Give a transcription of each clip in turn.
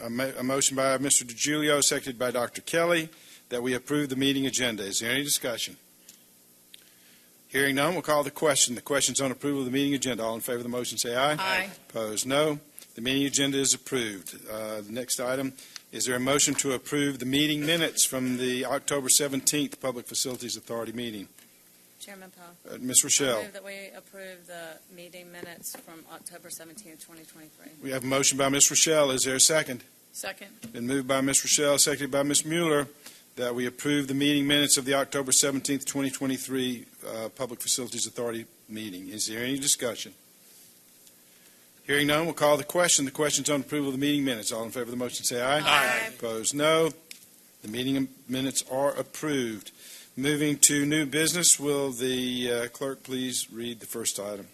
A motion by Mr. DiGiulio, seconded by Dr. Kelly, that we approve the meeting agenda. Is there any discussion? Hearing none, we'll call the question. The question's on approval of the meeting agenda. All in favor of the motion, say aye. Aye. Opposed, no. The meeting agenda is approved. The next item, is there a motion to approve the meeting minutes from the October 17th Public Facilities Authority meeting? Chairman Powell. Ms. I Rochelle. move that we approve the meeting minutes from October 17th, 2023. We have a motion by Ms. Rochelle. Is there a second? Second. Been moved by Ms. Rochelle, seconded by Ms. Mueller, that we approve the meeting minutes of the October 17th, 2023 Public Facilities Authority meeting. Is there any discussion? Hearing none, we'll call the question. The question's on approval of the meeting minutes. All in favor of the motion, say aye. Aye. Opposed, no. The meeting minutes are approved. Moving to new business, will the clerk please read the first item?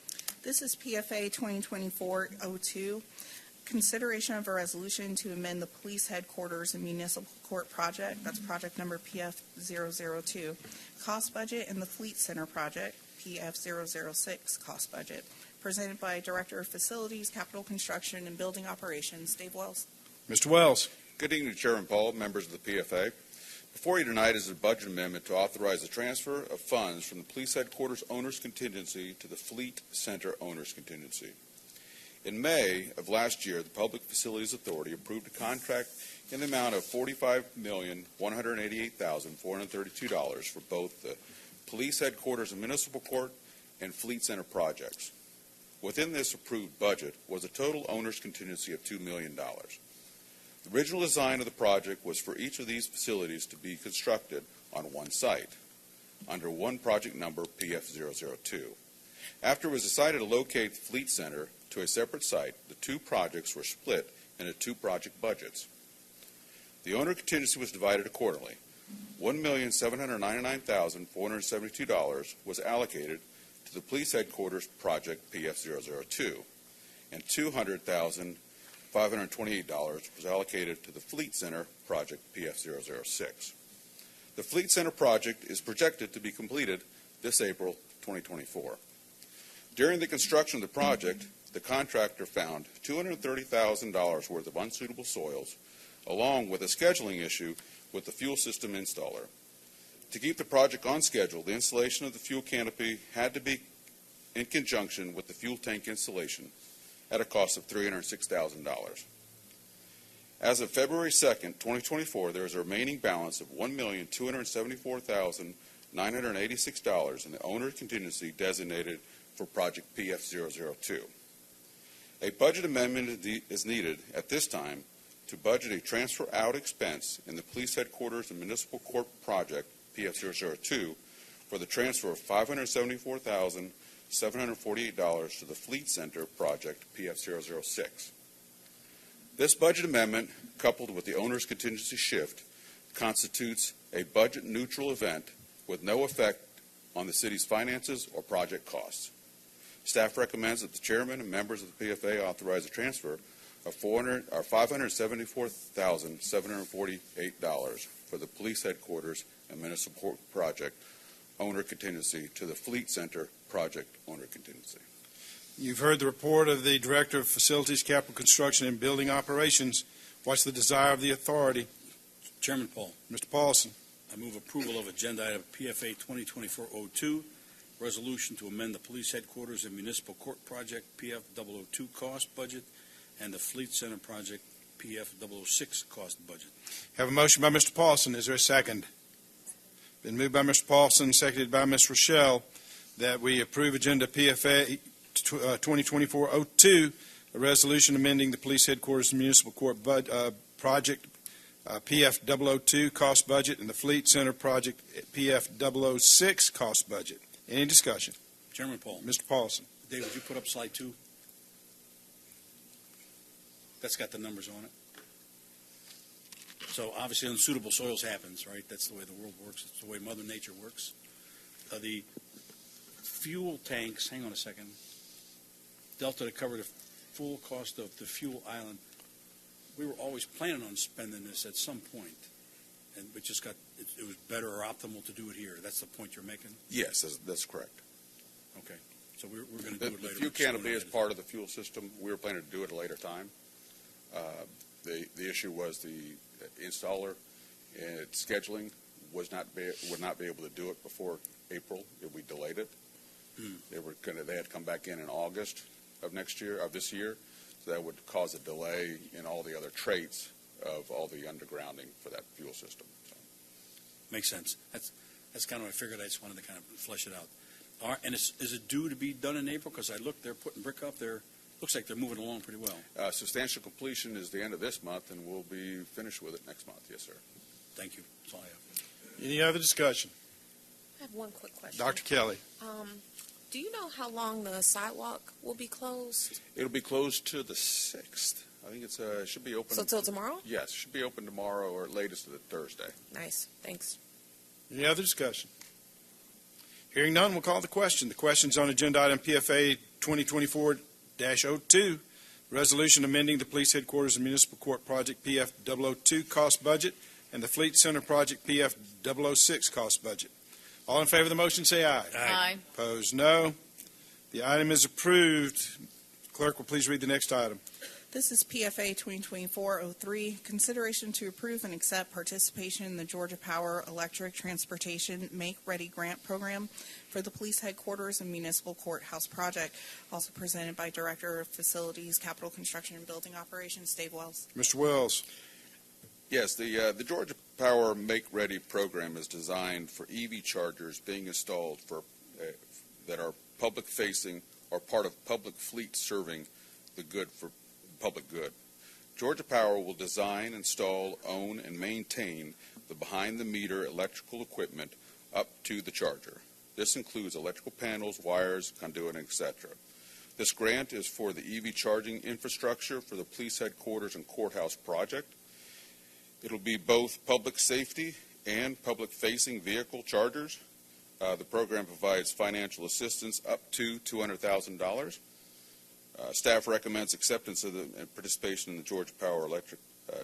This is PFA 2024-02, consideration of a resolution to amend the police headquarters and municipal court project, that's project number PF002, cost budget, and the fleet center project, PF006, cost budget, presented by Director of Facilities, Capital Construction, and Building Operations, Dave Wells. Mr. Wells. Good evening, Chairman Paul, members of the PFA. Before you tonight is a budget amendment to authorize the transfer of funds from the police headquarters owner's contingency to the fleet center owner's contingency. In May of last year, the Public Facilities Authority approved a contract in the amount of $45,188,432 for both the police headquarters and municipal court and fleet center projects. Within this approved budget was a total owner's contingency of $2 million. The original design of the project was for each of these facilities to be constructed on one site, under one project number PF002. After it was decided to locate the Fleet Center to a separate site, the two projects were split into two project budgets. The owner contingency was divided accordingly. $1,799,472 was allocated to the police headquarters project PF002, and $200,528 was allocated to the Fleet Center project PF006. The Fleet Center project is projected to be completed this April 2024. During the construction of the project, the contractor found $230,000 worth of unsuitable soils, along with a scheduling issue with the fuel system installer. To keep the project on schedule, the installation of the fuel canopy had to be in conjunction with the fuel tank installation at a cost of $306,000. As of February 2nd, 2024, there is a remaining balance of $1,274,986 in the owner's contingency designated for project PF002. A budget amendment is needed at this time to budget a transfer out expense in the police headquarters and municipal court project PF002 for the transfer of $574,748 to the Fleet Center project PF006. This budget amendment, coupled with the owner's contingency shift, constitutes a budget neutral event with no effect on the city's finances or project costs. Staff recommends that the chairman and members of the PFA authorize a transfer of $574,748 for the police headquarters and municipal court project owner contingency to the Fleet Center project owner contingency. You've heard the report of the Director of Facilities, Capital Construction, and Building Operations. What's the desire of the authority? Chairman Paul. Mr. Paulson. I move approval of agenda item PFA 2024-02, resolution to amend the police headquarters and municipal court project PF002 cost budget and the Fleet Center project PF006 cost budget. Have a motion by Mr. Paulson. Is there a second? Been moved by Mr. Paulson, seconded by Ms. Rochelle, that we approve agenda PFA 2024-02, a resolution amending the police headquarters and municipal court project PF002 cost budget and the Fleet Center project PF006 cost budget. Any discussion? Chairman Paul. Mr. Paulson. Dave, would you put up slide 2? That's got the numbers on it. So obviously unsuitable soils happens, right? That's the way the world works. It's the way Mother Nature works. The fuel tanks, hang on a second, Delta to cover the full cost of the fuel island. We were always planning on spending this at some point, and we just got, it was better or optimal to do it here. That's the point you're making? Yes, that's correct. Okay. So we're going to do it later. The fuel canopy is part of the fuel system. We were planning to do it at a later time. The issue was the installer and scheduling would not be able to do it before April. We delayed it. They had come back in August of this year, so that would cause a delay in all the other traits of all the undergrounding for that fuel system. So. Makes sense. That's kind of what I figured. I just wanted to kind of flesh it out. All right, and is it due to be done in April? Because I looked, they're putting brick up there. Looks like they're moving along pretty well. Substantial completion is the end of this month, and we'll be finished with it next month. Yes, sir. Thank you. That's all I have. Any other discussion? I have one quick question. Dr. Kelly? Do you know how long the sidewalk will be closed? It'll be closed to the 6th. I think it should be open. So till tomorrow? Yes, it should be open tomorrow or latest the Thursday. Nice. Thanks. Any other discussion? Hearing none, we'll call the question. The question's on agenda item PFA 2024-02, resolution amending the Police Headquarters and Municipal Court Project PF002 cost budget and the Fleet Center Project PF006 cost budget. All in favor of the motion, say aye. Aye. Opposed, no. The item is approved. Clerk will please read the next item. This is PFA 2024-03, consideration to approve and accept participation in the Georgia Power Electric Transportation Make Ready Grant Program for the Police Headquarters and Municipal Courthouse Project, also presented by Director of Facilities, Capital Construction and Building Operations, Dave Wells. Mr. Wells. Yes, the Georgia Power Make Ready program is designed for EV chargers being installed that are public facing or part of public fleet serving the good for public good. Georgia Power will design, install, own, and maintain the behind-the-meter electrical equipment up to the charger. This includes electrical panels, wires, conduit, etc. This grant is for the EV charging infrastructure for the police headquarters and courthouse project. It'll be both public safety and public-facing vehicle chargers. The program provides financial assistance up to $200,000. Staff recommends acceptance of the participation in the Georgia Power Electric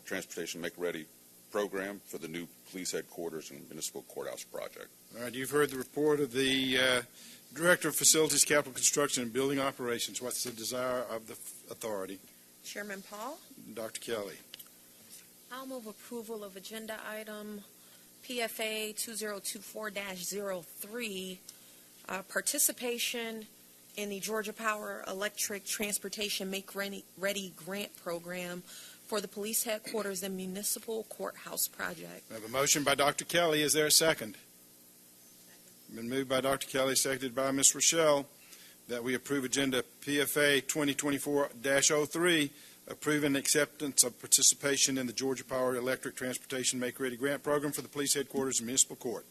Transportation Make Ready program for the new police headquarters and municipal courthouse project. All right, you've heard the report of the Director of Facilities, Capital Construction and Building Operations. What's the desire of the authority? Chairman Paul, Dr. Kelly. I'll move approval of agenda item PFA 2024-03, participation in the Georgia Power Electric Transportation Make Ready Grant Program for the Police Headquarters and Municipal Courthouse Project. We have a motion by Dr. Kelly. Is there a second? Been moved by Dr. Kelly, seconded by Ms. Rochelle, that we approve agenda PFA 2024-03, approving acceptance of participation in the Georgia Power Electric Transportation Make Ready Grant Program for the Police Headquarters and Municipal Court.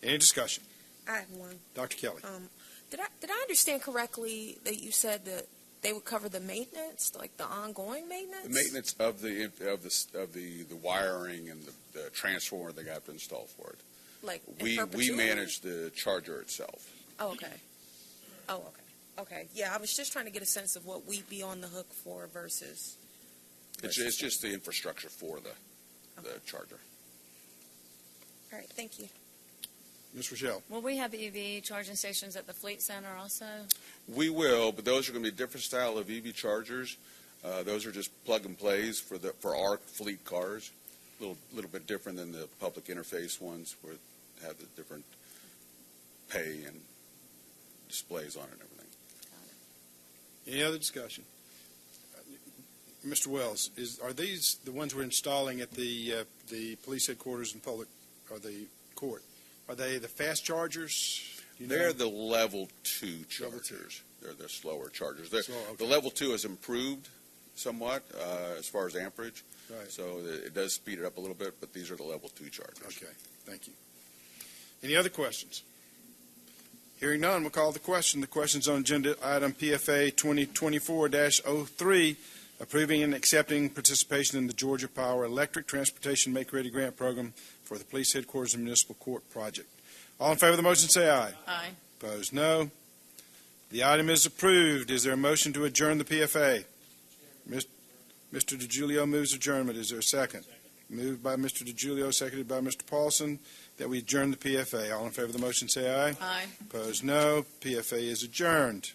Any discussion? I have one. Dr. Kelly. Did I understand correctly that you said that they would cover the maintenance, like the ongoing maintenance? The maintenance of the wiring and the transformer they got to install for it. Like in We perpetuity? manage the charger itself. Oh, okay. Oh, okay. Okay. Yeah, I was just trying to get a sense of what we'd be on the hook for versus. It's just the infrastructure for the charger. All right. Thank you. Ms. Rochelle. Will we have EV charging stations at the Fleet Center also? We will, but those are going to be a different style of EV chargers. Those are just plug and plays for our fleet cars. A little bit different than the public interface ones, where it have the different pay and displays on it and everything. Any other discussion? Mr. Wells, are these the ones we're installing at the police headquarters and public, or the court? Are they the fast chargers? They're the level 2 chargers. Level 2. They're the slower chargers. Okay. The level 2 has improved somewhat as far as amperage, Right. so it does speed it up a little bit, but these are the level 2 chargers. Okay, thank you. Any other questions? Hearing none, we'll call the question. The question's on agenda item PFA 2024-03, approving and accepting participation in the Georgia Power Electric Transportation Make Ready Grant Program for the Police Headquarters and Municipal Court Project. All in favor of the motion, say aye. Aye. Opposed, no. The item is approved. Is there a motion to adjourn the PFA? Mr. DiGiulio moves adjournment. Is there a second? Moved by Mr. DiGiulio, seconded by Mr. Paulson, that we adjourn the PFA. All in favor of the motion, say aye. Aye. Opposed, no. PFA is adjourned.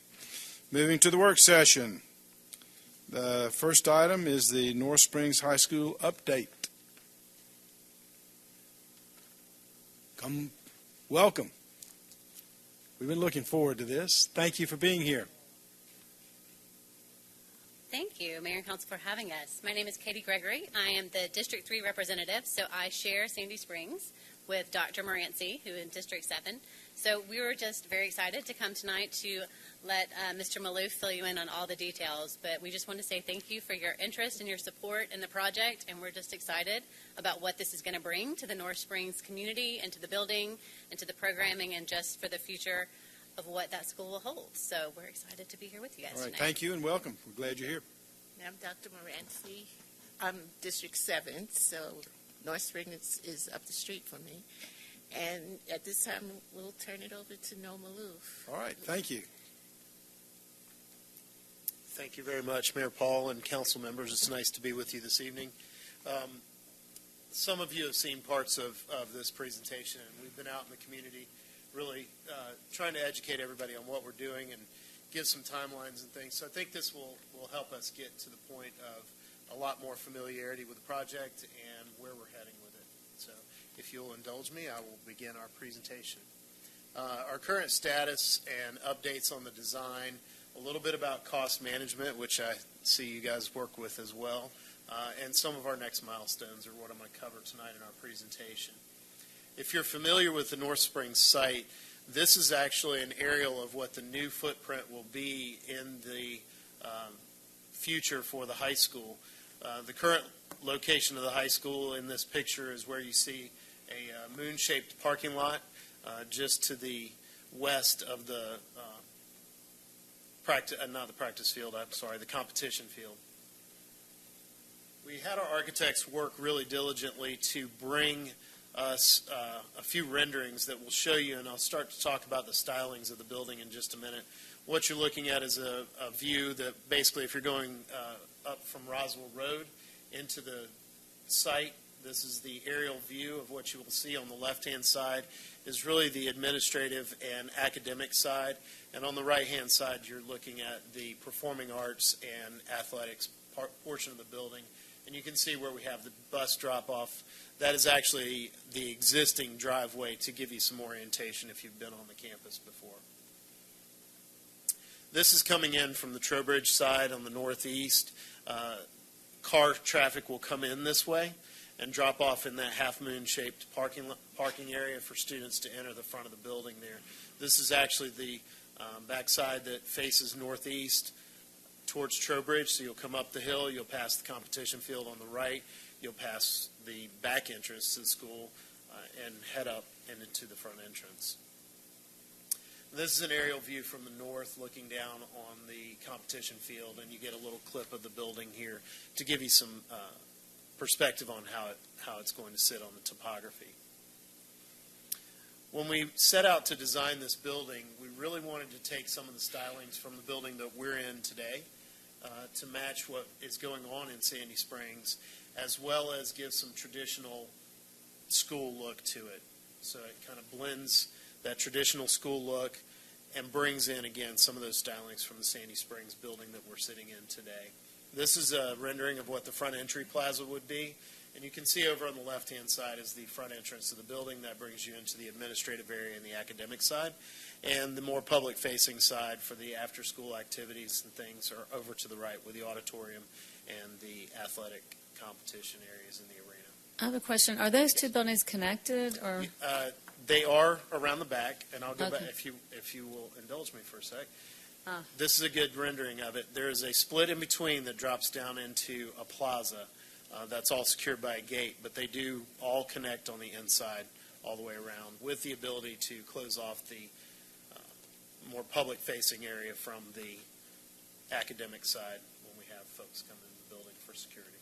Moving to the work session. The first item is the North Springs High School update. Welcome. We've been looking forward to this. Thank you for being here. Thank you, Mayor and Council, for having us. My name is Katie Gregory. I am the District 3 representative, so I share Sandy Springs with Dr. Moranci, who is in District 7. So we were just very excited to come tonight to let Mr. Maloof fill you in on all the details. But we just want to say thank you for your interest and your support in the project, and we're just excited about what this is going to bring to the North Springs community and to the building and to the programming and just for the future of what that school will hold. So we're excited to be here with you guys All right, tonight. thank you and welcome. We're glad you're here. I'm Dr. Moranci. I'm District 7, so North Springs is up the street from me. And at this time, we'll turn it over to Noah Maloof. All right, thank you. Thank you very much, Mayor Paul and council members. It's nice to be with you this evening. Some of you have seen parts of this presentation, and we've been out in the community really trying to educate everybody on what we're doing and give some timelines and things. So I think this will help us get to the point of a lot more familiarity with the project and where we're heading with it. So if you'll indulge me, I will begin our presentation. Our current status and updates on the design, a little bit about cost management, which I see you guys work with as well, and some of our next milestones are what I'm going to cover tonight in our presentation. If you're familiar with the North Springs site, this is actually an aerial of what the new footprint will be in the future for the high school. The current location of the high school in this picture is where you see a moon-shaped parking lot just to the west of the the competition field. We had our architects work really diligently to bring us a few renderings that will show you, and I'll start to talk about the stylings of the building in just a minute. What you're looking at is a view that basically, if you're going up from Roswell Road into the site, this is the aerial view of what you will see on the left-hand side is really the administrative and academic side. And on the right-hand side, you're looking at the performing arts and athletics portion of the building. And you can see where we have the bus drop-off. That is actually the existing driveway to give you some orientation if you've been on the campus before. This is coming in from the Trowbridge side on the northeast. Car traffic will come in this way and drop off in that half-moon-shaped parking area for students to enter the front of the building there. This is actually the backside that faces northeast towards Trowbridge, so you'll come up the hill, you'll pass the competition field on the right, you'll pass the back entrance to the school and head up and into the front entrance. This is an aerial view from the north looking down on the competition field, and you get a little clip of the building here to give you some perspective on how it's going to sit on the topography. When we set out to design this building, we really wanted to take some of the stylings from the building that we're in today to match what is going on in Sandy Springs, as well as give some traditional school look to it. So it kind of blends that traditional school look and brings in, again, some of those stylings from the Sandy Springs building that we're sitting in today. This is a rendering of what the front entry plaza would be. And you can see over on the left-hand side is the front entrance of the building. That brings you into the administrative area and the academic side. And the more public-facing side for the after-school activities and things are over to the right with the auditorium and the athletic competition areas in the arena. I have a question. Are those two buildings connected, or? They are around the back, and I'll go Okay. back if you will indulge me for a sec. Ah. This is a good rendering of it. There is a split in between that drops down into a plaza. That's all secured by a gate, but they do all connect on the inside all the way around with the ability to close off the more public-facing area from the academic side when we have folks come into the building for security.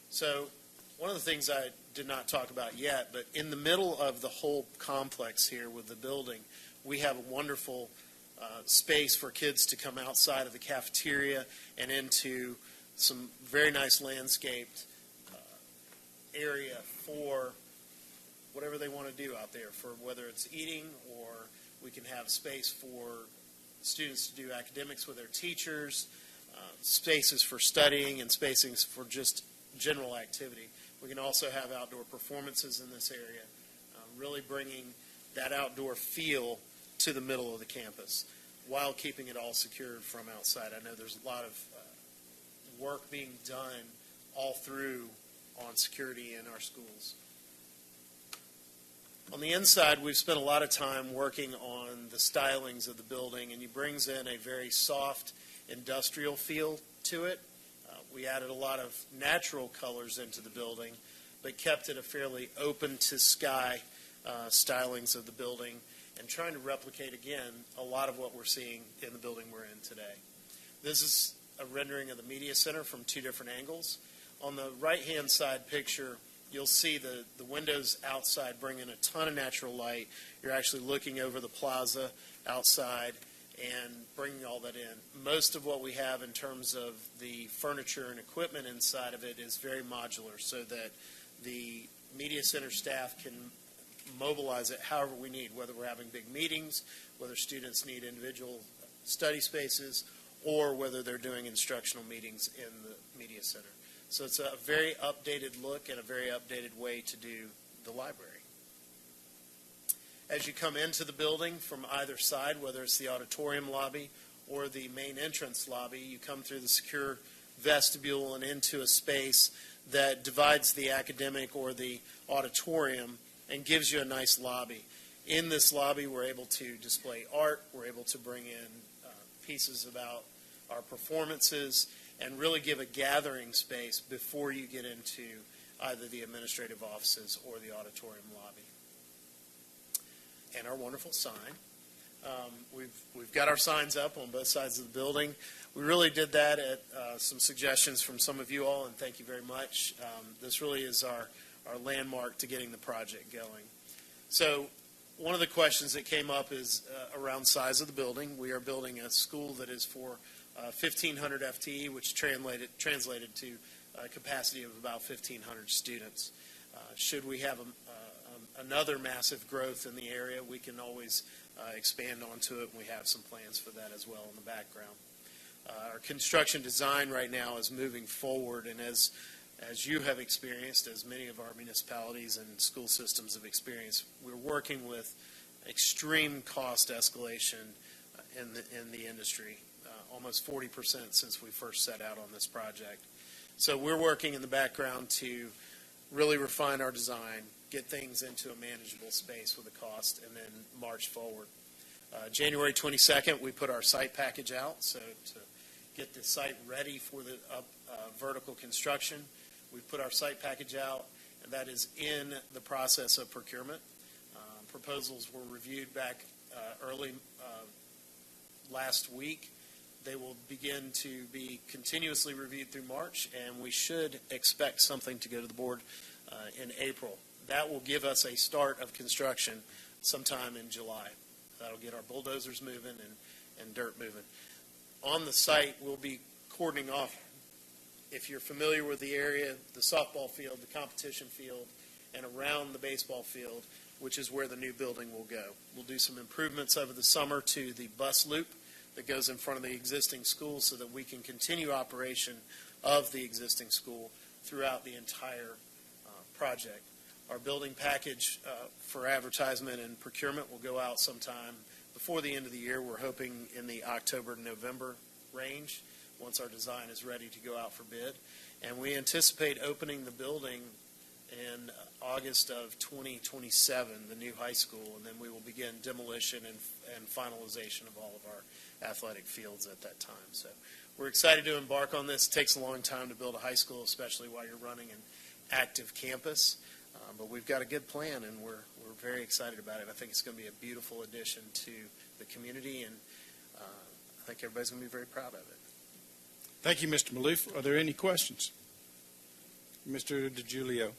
So one of the things I did not talk about yet, but in the middle of the whole complex here with the building, we have a wonderful space for kids to come outside of the cafeteria and into some very nice landscaped area for whatever they want to do out there, for whether it's eating or we can have space for students to do academics with their teachers, spaces for studying, and spacings for just general activity. We can also have outdoor performances in this area, really bringing that outdoor feel to the middle of the campus while keeping it all secured from outside. I know there's a lot of work being done all through on security in our schools. On the inside, we've spent a lot of time working on the stylings of the building, and it brings in a very soft industrial feel to it. We added a lot of natural colors into the building, but kept it a fairly open to sky stylings of the building, and trying to replicate, again, a lot of what we're seeing in the building we're in today. This is a rendering of the media center from two different angles. On the right-hand side picture, you'll see the windows outside bring in a ton of natural light. You're actually looking over the plaza outside and bringing all that in. Most of what we have in terms of the furniture and equipment inside of it is very modular, so that the media center staff can mobilize it however we need, whether we're having big meetings, whether students need individual study spaces, or whether they're doing instructional meetings in the media center. So it's a very updated look and a very updated way to do the library. As you come into the building from either side, whether it's the auditorium lobby or the main entrance lobby, you come through the secure vestibule and into a space that divides the academic or the auditorium and gives you a nice lobby. In this lobby, we're able to display art, we're able to bring in pieces about our performances, and really give a gathering space before you get into either the administrative offices or the auditorium lobby. And our wonderful sign. We've got our signs up on both sides of the building. We really did that at some suggestions from some of you all, and thank you very much. This really is our landmark to getting the project going. So one of the questions that came up is around size of the building. We are building a school that is for 1,500 FTE, which translated to a capacity of about 1,500 students. Should we have another massive growth in the area, we can always expand onto it, and we have some plans for that as well in the background. Our construction design right now is moving forward, and as you have experienced, as many of our municipalities and school systems have experienced, we're working with extreme cost escalation in the industry, almost 40% since we first set out on this project. So we're working in the background to really refine our design, get things into a manageable space with a cost, and then march forward. January 22nd, we put our site package out, so to get the site ready for the vertical construction. We put our site package out, and that is in the process of procurement. Proposals were reviewed back early last week. They will begin to be continuously reviewed through March, and we should expect something to go to the board in April. That will give us a start of construction sometime in July. That'll get our bulldozers moving and dirt moving. On the site, we'll be cordoning off, if you're familiar with the area, the softball field, the competition field, and around the baseball field, which is where the new building will go. We'll do some improvements over the summer to the bus loop that goes in front of the existing school so that we can continue operation of the existing school throughout the entire project. Our building package for advertisement and procurement will go out sometime before the end of the year. We're hoping in the October to November range, once our design is ready to go out for bid. And we anticipate opening the building in August of 2027, the new high school, and then we will begin demolition and finalization of all of our athletic fields at that time. So we're excited to embark on this. It takes a long time to build a high school, especially while you're running an active campus. But we've got a good plan, and we're very excited about it. I think it's going to be a beautiful addition to the community, and I think everybody's going to be very proud of it. Thank you, Mr. Maloof. Are there any questions? Mr. DiGiulio.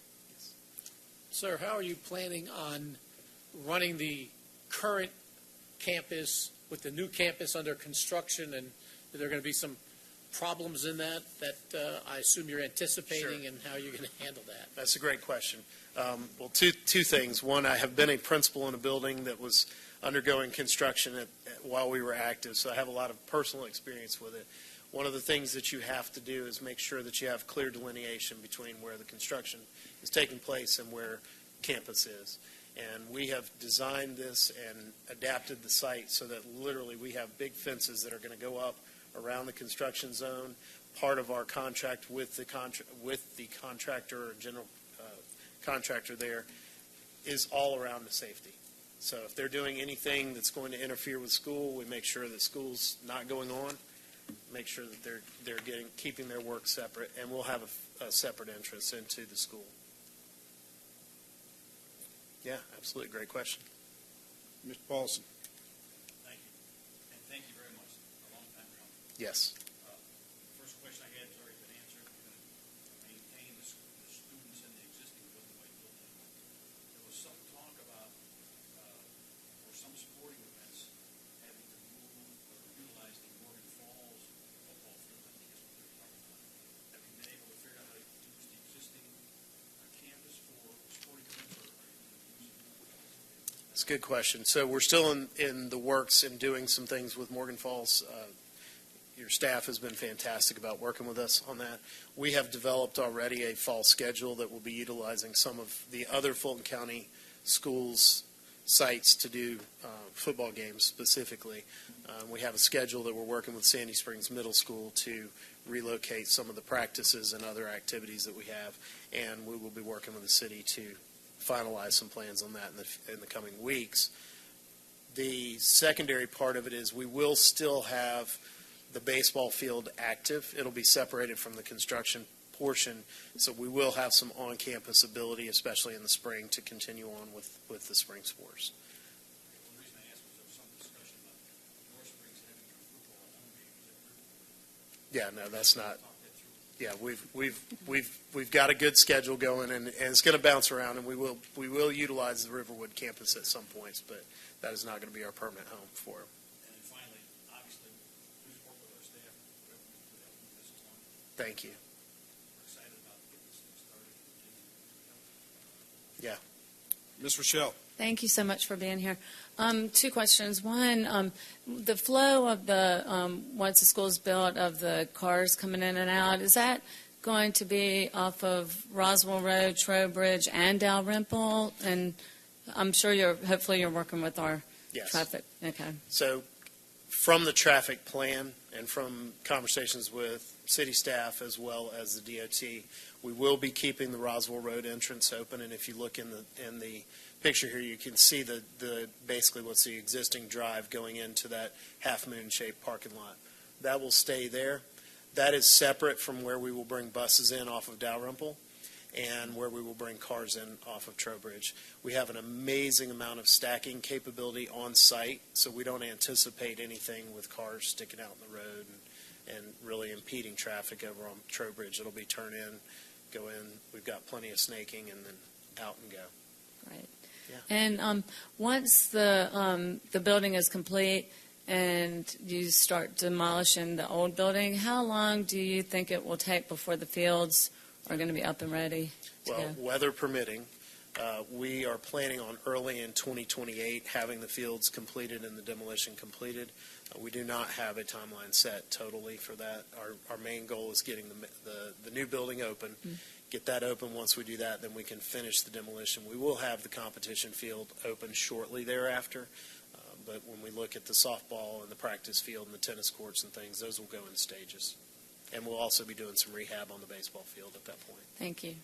Sir, how are you planning on running the current campus with the new campus under construction, and are there going to be some problems in that I assume you're anticipating? Sure. And how you're going to handle that? That's a great question. Well, two things. One, I have been a principal in a building that was undergoing construction while we were active, so I have a lot of personal experience with it. One of the things that you have to do is make sure that you have clear delineation between where the construction is taking place and where campus is. And we have designed this and adapted the site so that literally we have big fences that are going to go up around the construction zone. Part of our contract with the contractor or general contractor there is all around the safety. So if they're doing anything that's going to interfere with school, we make sure that school's not going on, make sure that they're keeping their work separate, and we'll have a separate entrance into the school. Yeah, absolutely. Great question. Mr. Paulson. Thank you. And thank you very much. A long time coming. Yes. First question I had has already been answered. You're going to maintain the students in the existing building by building. There was some talk about, for some sporting events, having to move or utilize the Morgan Falls football field. I think is what they're talking about. Have you been able to figure out how to use the existing campus for sporting events, or are you going to use it? It's a good question. So we're still in the works and doing some things with Morgan Falls. Your staff has been fantastic about working with us on that. We have developed already a fall schedule that will be utilizing some of the other Fulton County schools' sites to do football games specifically. We have a schedule that we're working with Sandy Springs Middle School to relocate some of the practices and other activities that we have, and we will be working with the city to finalize some plans on that in the coming weeks. The secondary part of it is we will still have the baseball field active. It'll be separated from the construction portion, so we will have some on-campus ability, especially in the spring, to continue on with the spring sports. The reason I asked was there was some discussion about North Springs having their football home games at Riverwood. Yeah, no, that's not. Talk that through. Yeah, we've got a good schedule going, and it's going to bounce around, and we will utilize the Riverwood campus at some points, but that is not going to be our permanent home for it. And then finally, obviously, please work with our staff, whatever we can do to help move this along. Thank you. We're excited about getting this thing started and continuing to help. Yeah. Ms. Rochelle. Thank you so much for being here. Two questions. One, the flow of the, once the school's built, of the cars coming in and out, is that going to be off of Roswell Road, Trowbridge, and Dalrymple? And I'm sure hopefully you're working with our Yes. traffic. Okay. So from the traffic plan and from conversations with city staff as well as the DOT, we will be keeping the Roswell Road entrance open. And if you look in the picture here, you can see the basically what's the existing drive going into that half-moon-shaped parking lot. That will stay there. That is separate from where we will bring buses in off of Dalrymple and where we will bring cars in off of Trowbridge. We have an amazing amount of stacking capability on site, so we don't anticipate anything with cars sticking out in the road and really impeding traffic over on Trowbridge. It'll be turn in, go in. We've got plenty of snaking, and then out and go. Great. Yeah. And once the building is complete and you start demolishing the old building, how long do you think it will take before the fields are going to be up and ready to Well, go? weather permitting, we are planning on early in 2028 having the fields completed and the demolition completed. We do not have a timeline set totally for that. Our main goal is getting the new building open. Get that open. Once we do that, then we can finish the demolition. We will have the competition field open shortly thereafter, but when we look at the softball and the practice field and the tennis courts and things, those will go in stages. And we'll also be doing some rehab on the baseball field at that point. Thank you.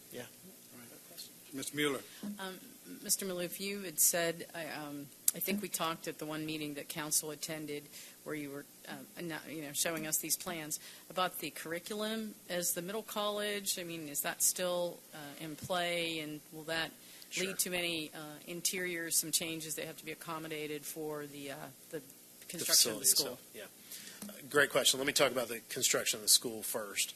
Ms. Mueller. Mr. Maloof, you had said, I think we talked at the one meeting that council attended where you were showing us these plans about the curriculum as the middle college. I mean, is that still in play, and will that lead to any interiors, some changes that have to be accommodated for the construction of the school? Yeah. Great question. Let me talk about the construction of the school first.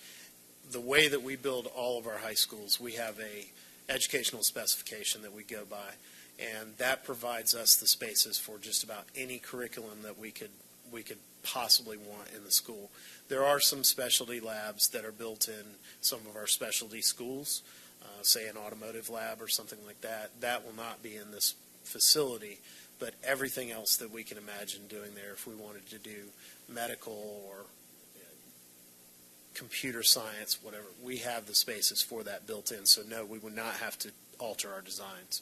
The way that we build all of our high schools, we have a educational specification that we go by, and that provides us the spaces for just about any curriculum that we could possibly want in the school. There are some specialty labs that are built in some of our specialty schools, say an automotive lab or something like that. That will not be in this facility, but everything else that we can imagine doing there, if we wanted to do medical or computer science, whatever, we have the spaces for that built in. So no, we would not have to alter our designs.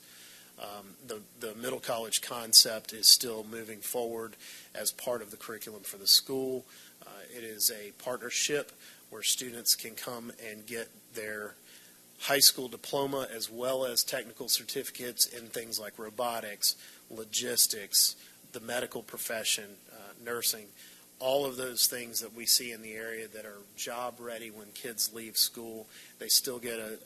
The middle college concept is still moving forward as part of the curriculum for the school. It is a partnership where students can come and get their high school diploma as well as technical certificates in things like robotics, logistics, the medical profession, nursing, all of those things that we see in the area that are job ready when kids leave school. They still get a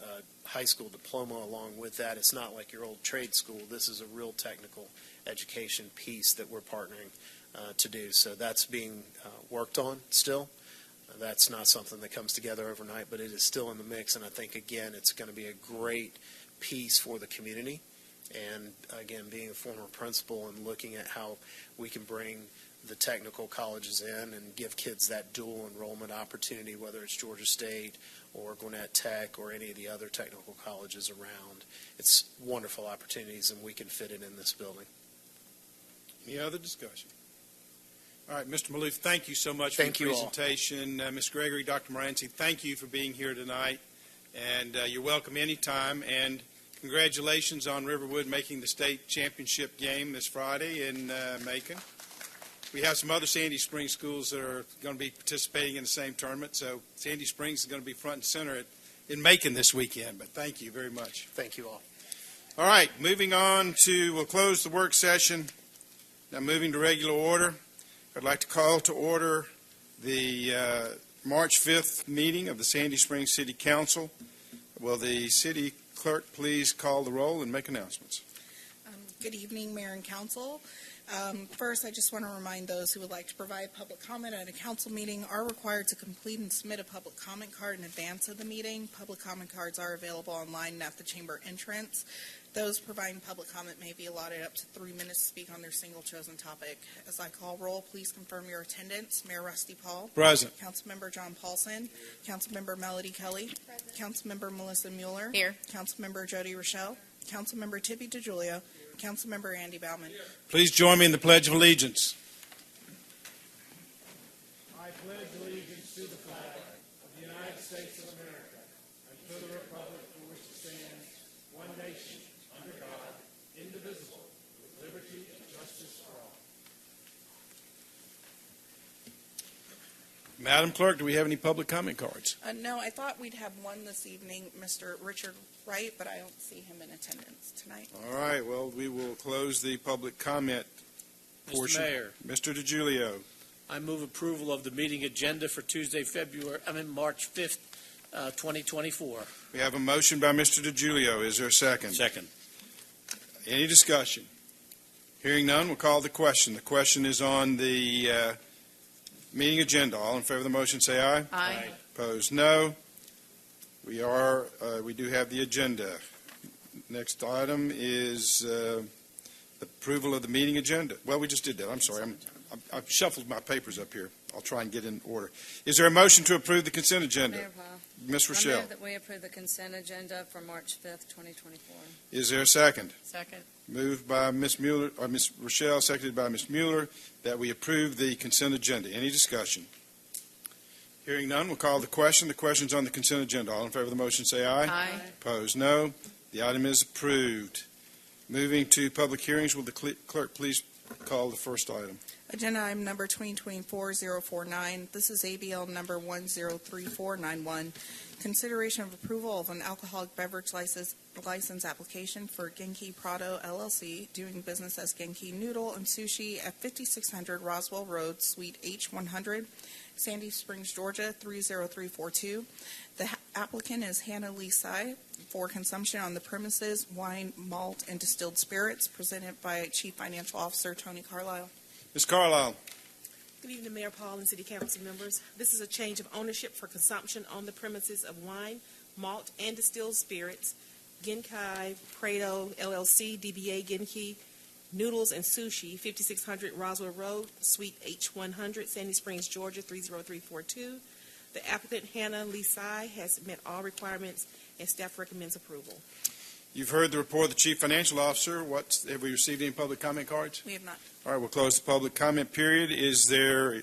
high school diploma along with that. It's not like your old trade school. This is a real technical education piece that we're partnering to do. So that's being worked on still. That's not something that comes together overnight, but it is still in the mix. And I think, again, it's going to be a great piece for the community. And, again, being a former principal and looking at how we can bring the technical colleges in and give kids that dual enrollment opportunity, whether it's Georgia State or Gwinnett Tech or any of the other technical colleges around. It's wonderful opportunities, and we can fit it in this building. Any other discussion? All right, Mr. Maloof, thank you so much for Thank your you all. presentation. Ms. Gregory, Dr. Moranci, thank you for being here tonight, and you're welcome anytime. And congratulations on Riverwood making the state championship game this Friday in Macon. We have some other Sandy Springs schools that are going to be participating in the same tournament, so Sandy Springs is going to be front and center in Macon this weekend. But thank you very much. Thank you all. All right, moving on to, we'll close the work session. Now moving to regular order. I'd like to call to order the March 5th meeting of the Sandy Springs City Council. Will the city clerk please call the roll and make announcements? Good evening, Mayor and Council. First, I just want to remind those who would like to provide public comment at a council meeting are required to complete and submit a public comment card in advance of the meeting. Public comment cards are available online and at the chamber entrance. Those providing public comment may be allotted up to 3 minutes to speak on their single chosen topic. As I call roll, please confirm your attendance. Mayor Rusty Paul. Present. Councilmember John Paulson. Councilmember Melody Kelly. Present. Councilmember Melissa Mueller. Here. Councilmember Jody Rochelle. Councilmember Tippy DeJulia. Councilmember Andy Bauman. Please join me in the Pledge of Allegiance. I pledge allegiance to the flag of the United States of America and to the republic for which it stands, one nation, under God, indivisible, with liberty and justice for all. Madam Clerk, do we have any public comment cards? No, I thought we'd have one this evening, Mr. Richard Wright, but I don't see him in attendance tonight. All right, well, we will close the public comment portion. Mr. Mayor, Mr. DiGiulio. I move approval of the meeting agenda for Tuesday, March 5th, 2024. We have a motion by Mr. DiGiulio. Is there a second? Second. Any discussion? Hearing none, we'll call the question. The question is on the meeting agenda. All in favor of the motion, say aye. Aye. Opposed, no. We do have the agenda. Next item is the approval of the meeting agenda. Well, we just did that. I'm sorry. I've shuffled my papers up here. I'll try and get in order. Is there a motion to approve the consent agenda? Mayor Paul. Ms. I Rochelle. move that we approve the consent agenda for March 5th, 2024. Is there a second? Second. Moved by Ms. Mueller, or Ms. Rochelle, seconded by Ms. Mueller, that we approve the consent agenda. Any discussion? Hearing none, we'll call the question. The question's on the consent agenda. All in favor of the motion, say aye. Aye. Opposed, no. The item is approved. Moving to public hearings, will the clerk please call the first item? Agenda item number 2024-049. This is ABL number 103491. Consideration of approval of an alcoholic beverage license application for Genki Prado LLC, doing business as Genki Noodle and Sushi at 5600 Roswell Road, Suite H100, Sandy Springs, Georgia 30342. The applicant is Hannah Lee Tsai for consumption on the premises, wine, malt, and distilled spirits, presented by Chief Financial Officer Tony Carlisle. Ms. Carlisle. Good evening, Mayor Paul and City Council members. This is a change of ownership for consumption on the premises of wine, malt, and distilled spirits. Genki Prado LLC, DBA Genki Noodles and Sushi, 5600 Roswell Road, Suite H100, Sandy Springs, Georgia 30342. The applicant, Hannah Lee Tsai, has met all requirements, and staff recommends approval. You've heard the report of the Chief Financial Officer. Have we received any public comment cards? We have not. All right, we'll close the public comment period. Is there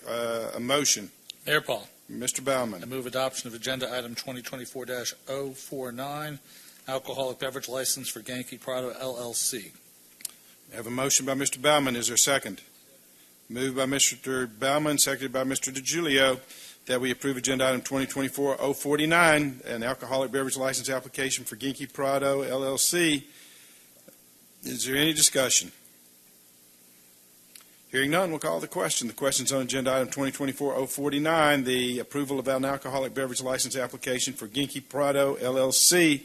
a motion? Mayor Paul, Mr. I Baumann. move adoption of agenda item 2024-049, alcoholic beverage license for Genki Prado LLC. I have a motion by Mr. Baumann. Is there a second? Moved by Mr. Baumann, seconded by Mr. DiGiulio, that we approve agenda item 2024-049, an alcoholic beverage license application for Genki Prado LLC. Is there any discussion? Hearing none, we'll call the question. The question's on agenda item 2024-049, the approval of an alcoholic beverage license application for Genki Prado LLC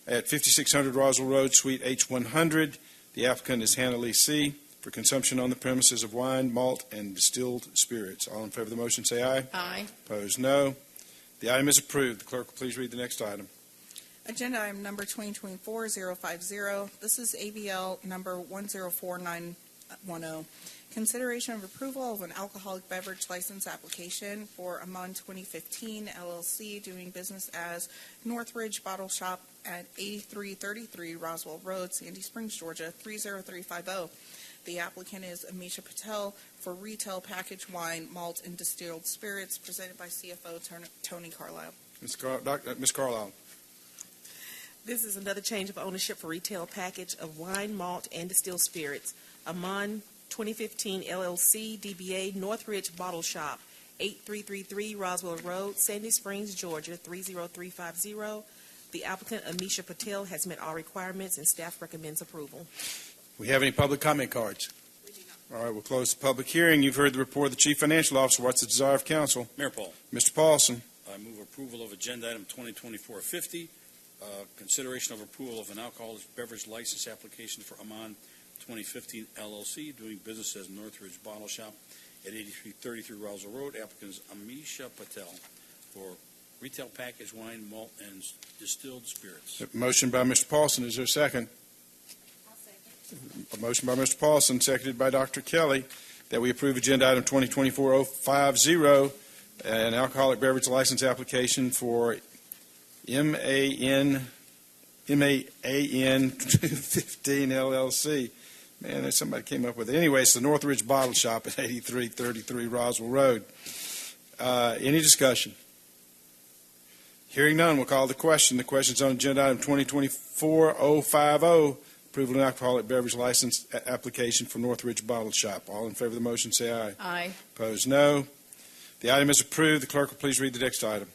at 5600 Roswell Road, Suite H100. The applicant is Hannah Lee C. for consumption on the premises of wine, malt, and distilled spirits. All in favor of the motion, say aye. Aye. Opposed, no. The item is approved. The clerk will please read the next item. Agenda item number 2024-050. This is ABL number 104910. Consideration of approval of an alcoholic beverage license application for Amon 2015 LLC doing business as Northridge Bottle Shop at 8333 Roswell Road, Sandy Springs, Georgia 30350. The applicant is Amisha Patel for retail packaged wine, malt, and distilled spirits, presented by CFO Tony Carlisle. Ms. Carlisle. This is another change of ownership for retail package of wine, malt, and distilled spirits. Amon 2015 LLC, DBA Northridge Bottle Shop, 8333 Roswell Road, Sandy Springs, Georgia 30350. The applicant, Amisha Patel, has met all requirements, and staff recommends approval. We have any public comment cards? We do not. All right, we'll close the public hearing. You've heard the report of the Chief Financial Officer. What's the desire of council? Mayor Paul, Mr. Paulson. I move approval of agenda item 2024-50, consideration of approval of an alcoholic beverage license application for Amon 2015 LLC, doing business as Northridge Bottle Shop at 8333 Roswell Road. Applicant is Amisha Patel for retail packaged wine, malt, and distilled spirits. Motion by Mr. Paulson. Is there a second? A motion by Mr. Paulson, seconded by Dr. Kelly, that we approve agenda item 2024-050, an alcoholic beverage license application for MAN 215 LLC. Man, somebody came up with it. Anyway, it's the Northridge Bottle Shop at 8333 Roswell Road. Any discussion? Hearing none, we'll call the question. The question's on agenda item 2024-050, approval of an alcoholic beverage license application for Northridge Bottle Shop. All in favor of the motion, say aye. Aye. Opposed, no. The item is approved. The clerk will please read the next item.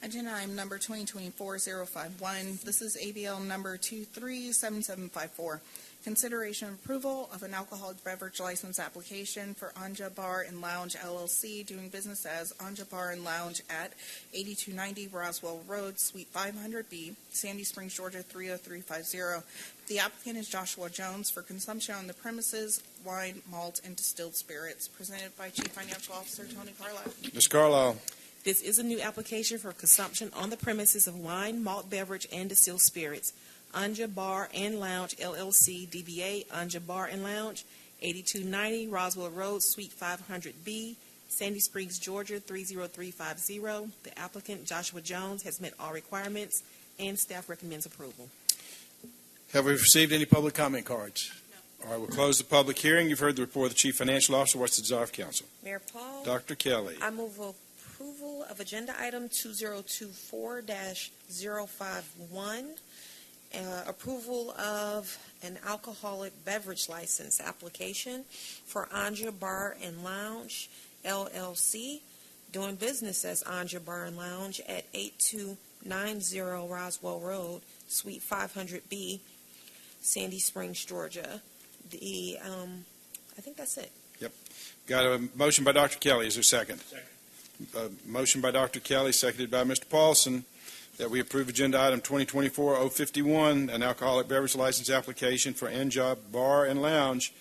Agenda item number 2024-051. This is ABL number 237754. Consideration of approval of an alcoholic beverage license application for Anja Bar and Lounge LLC, doing business as Anja Bar and Lounge at 8290 Roswell Road, Suite 500B, Sandy Springs, Georgia 30350. The applicant is Joshua Jones for consumption on the premises, wine, malt, and distilled spirits, presented by Chief Financial Officer Tony Carlisle. Ms. Carlisle. This is a new application for consumption on the premises of wine, malt beverage, and distilled spirits. Anja Bar and Lounge LLC, DBA Anja Bar and Lounge, 8290 Roswell Road, Suite 500B, Sandy Springs, Georgia 30350. The applicant, Joshua Jones, has met all requirements, and staff recommends approval. Have we received any public comment cards? No. All right, we'll close the public hearing. You've heard the report of the Chief Financial Officer. What's the desire of council? Mayor Paul, Dr. Kelly. I move approval of agenda item 2024-051, approval of an alcoholic beverage license application for Anja Bar and Lounge LLC, doing business as Anja Bar and Lounge at 8290 Roswell Road, Suite 500B, Sandy Springs, Georgia. I think that's it. Got a motion by Dr. Kelly. Is there a second? Second. Motion by Dr. Kelly, seconded by Mr. Paulson, that we approve agenda item 2024-051, an alcoholic beverage license application for Anja Bar and Lounge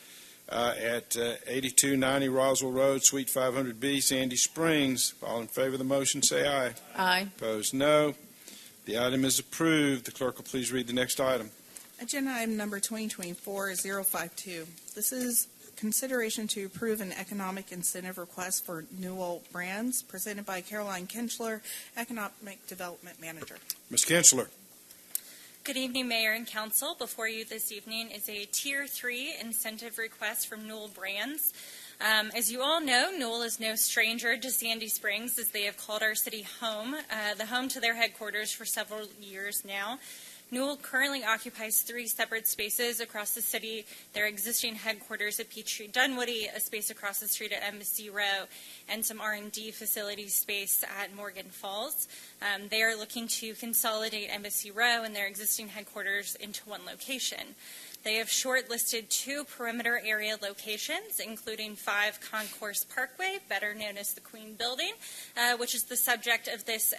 at 8290 Roswell Road, Suite 500B, Sandy Springs. All in favor of the motion, say aye. Aye. Opposed, no. The item is approved. The clerk will please read the next item. Agenda item number 2024-052. This is consideration to approve an economic incentive request for Newell Brands, presented by Caroline Kinchler, Economic Development Manager. Ms. Kinchler. Good evening, Mayor and Council. Before you this evening is a Tier 3 incentive request from Newell Brands. As you all know, Newell is no stranger to Sandy Springs, as they have called our city home, the home to their headquarters for several years now. Newell currently occupies 3 separate spaces across the city: their existing headquarters at Peachtree Dunwoody, a space across the street at Embassy Row, and some R&D facility space at Morgan Falls. They are looking to consolidate Embassy Row and their existing headquarters into one location. They have shortlisted 2 perimeter area locations, including 5 Concourse Parkway, better known as the Queen Building, which is the subject address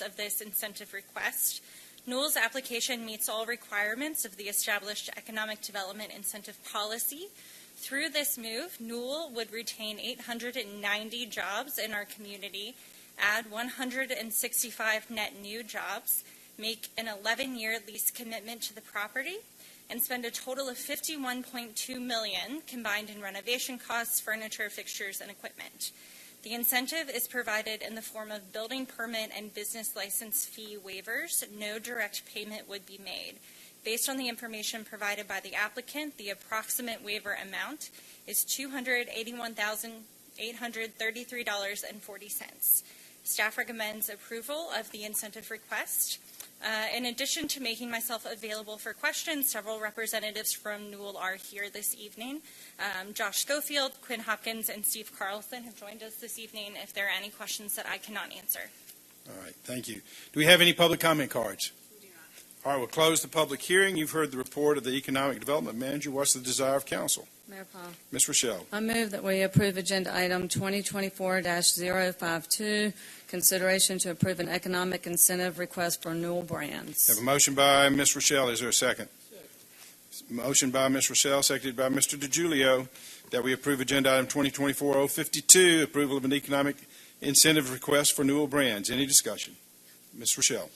of this incentive request. Newell's application meets all requirements of the established economic development incentive policy. Through this move, Newell would retain 890 jobs in our community, add 165 net new jobs, make an 11-year lease commitment to the property, and spend a total of $51.2 million combined in renovation costs, furniture, fixtures, and equipment. The incentive is provided in the form of building permit and business license fee waivers. No direct payment would be made. Based on the information provided by the applicant, the approximate waiver amount is $281,833.40. Staff recommends approval of the incentive request. In addition to making myself available for questions, several representatives from Newell are here this evening. Josh Schofield, Quinn Hopkins, and Steve Carlson have joined us this evening if there are any questions that I cannot answer. All right, thank you. Do we have any public comment cards? We do not. All right, we'll close the public hearing. You've heard the report of the Economic Development Manager. What's the desire of council? Mayor Paul. Ms. Rochelle. I move that we approve agenda item 2024-052, consideration to approve an economic incentive request for Newell Brands. Have a motion by Ms. Rochelle. Is there a second? Motion by Ms. Rochelle, seconded by Mr. DiGiulio, that we approve agenda item 2024-052, approval of an economic incentive request for Newell Brands. Any discussion? Ms. Rochelle.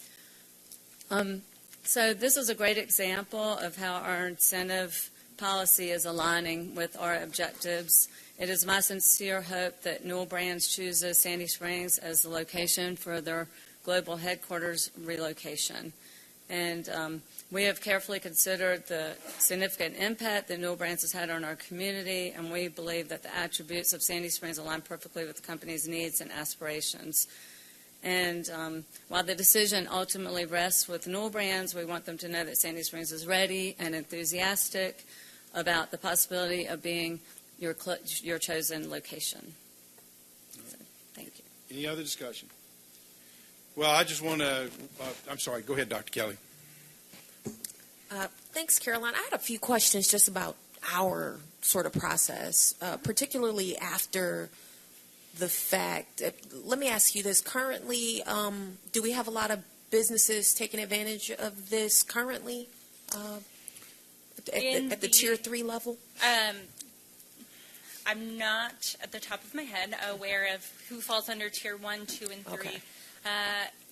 So this is a great example of how our incentive policy is aligning with our objectives. It is my sincere hope that Newell Brands chooses Sandy Springs as the location for their global headquarters relocation. And we have carefully considered the significant impact that Newell Brands has had on our community, and we believe that the attributes of Sandy Springs align perfectly with the company's needs and aspirations. And while the decision ultimately rests with Newell Brands, we want them to know that Sandy Springs is ready and enthusiastic about the possibility of being your chosen location. So, thank you. Any other discussion? Well, I just want to, I'm sorry, go ahead, Dr. Kelly. Thanks, Caroline. I had a few questions just about our sort of process, particularly after the fact. Let me ask you this. Currently, do we have a lot of businesses taking advantage of this currently at the Tier 3 level? I'm not, at the top of my head, aware of who falls under Tier 1, 2, and 3. Okay.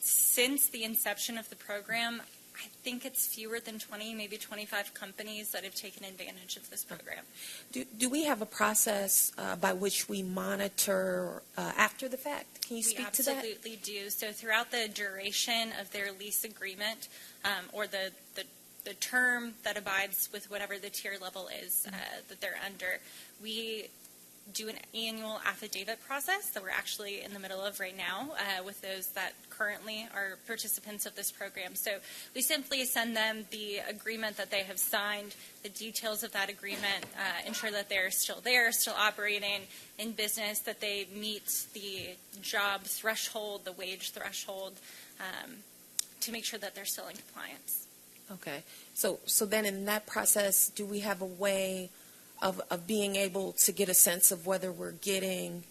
Since the inception of the program, I think it's fewer than 20, maybe 25 companies that have taken advantage of this program. Do we have a process by which we monitor after the fact? Can you speak to that? We absolutely do. So throughout the duration of their lease agreement, or the term that abides with whatever the tier level is that they're under, we do an annual affidavit process that we're actually in the middle of right now with those that currently are participants of this program. So we simply send them the agreement that they have signed, the details of that agreement, ensure that they're still there, still operating in business, that they meet the job threshold, the wage threshold, to make sure that they're still in compliance. Okay. So then in that process, do we have a way of being able to get a sense of whether we're getting,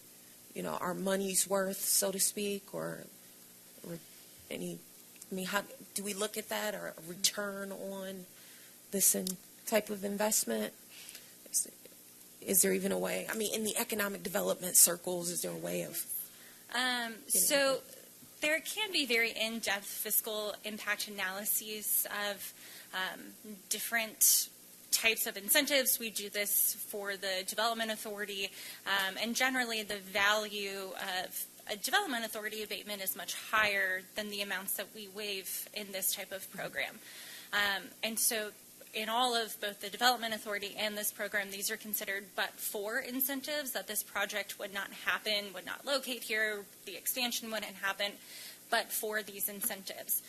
our money's worth, so to speak, or how do we look at that, or a return on this type of investment? Is there even a way? In the economic development circles, is there a way of? So there can be very in-depth fiscal impact analyses of different types of incentives. We do this for the Development Authority, and generally the value of a development authority abatement is much higher than the amounts that we waive in this type of program. And so in all of both the development authority and this program, these are considered but-for incentives, that this project would not happen, would not locate here, the expansion wouldn't happen, but for these incentives.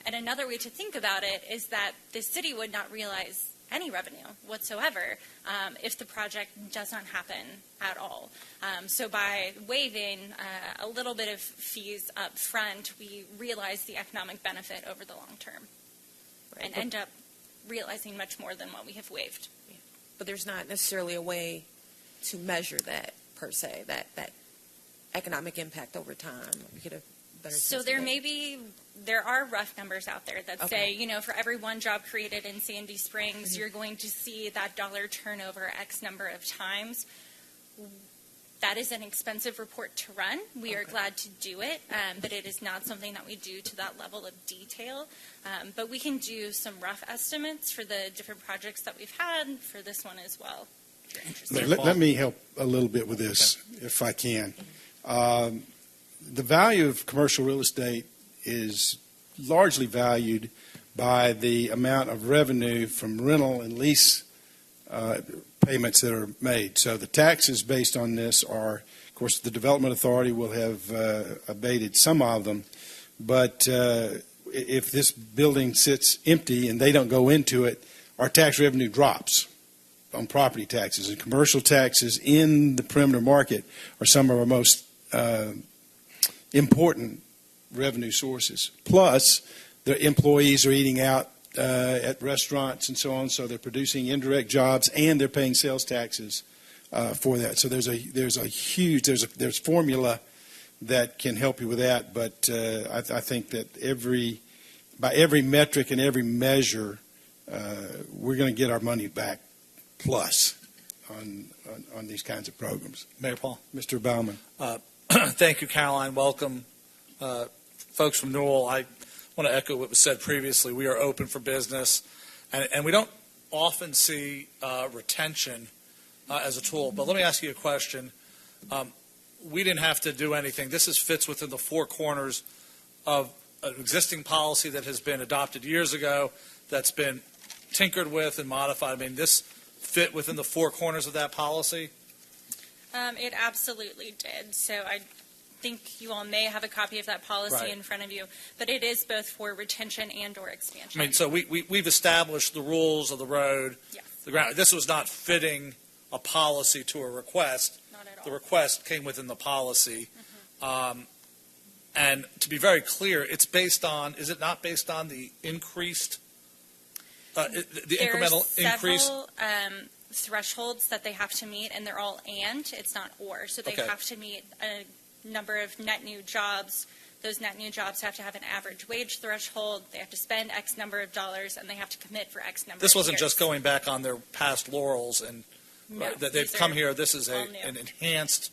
And another way to think about it is that the city would not realize any revenue whatsoever if the project does not happen at all. So by waiving a little bit of fees up front, we realize the economic benefit over the long term and end up realizing much more than what we have waived. But there's not necessarily a way to measure that, per se, that economic impact over time. We get a better sense So of there that. there are rough numbers out there that Okay. say, for every one job created in Sandy Springs, you're going to see that dollar turnover X number of times. That is an expensive report to run. We are glad to do it, but it is not something that we do to that level of detail. But we can do some rough estimates for the different projects that we've had for this one as well, if you're interested. Let me help a little bit with this, if I can. The value of commercial real estate is largely valued by the amount of revenue from rental and lease payments that are made. So the taxes based on this are, of course, the Development Authority will have abated some of them, but if this building sits empty and they don't go into it, our tax revenue drops on property taxes. And commercial taxes in the perimeter market are some of our most important revenue sources. Plus, the employees are eating out at restaurants and so on, so they're producing indirect jobs and they're paying sales taxes for that. So there's formula that can help you with that, but I think that by every metric and every measure, we're going to get our money back plus on these kinds of programs. Mayor Paul. Mr. Baumann. Thank you, Caroline. Welcome, folks from Newell. I want to echo what was said previously. We are open for business, and we don't often see retention as a tool. But let me ask you a question. We didn't have to do anything. This fits within the four corners of an existing policy that has been adopted years ago, that's been tinkered with and modified. I mean, this fit within the four corners of that policy? It absolutely did. So I think you all may have a copy of that policy in front of you, but it is both for retention and or expansion. I mean, so we've established the rules of the road. Yes. The ground. This was not fitting a policy to a request. Not at all. The request came within the policy. And to be very clear, it's based on, is it not based on the increased, the incremental increase? There are several thresholds that they have to meet, and they're all and, it's not or. So they Okay. have to meet a number of net new jobs. Those net new jobs have to have an average wage threshold. They have to spend X number of dollars, and they have to commit for X number This of wasn't years. just going back on their past laurels and No, that they've these come are here. This is all new. an enhanced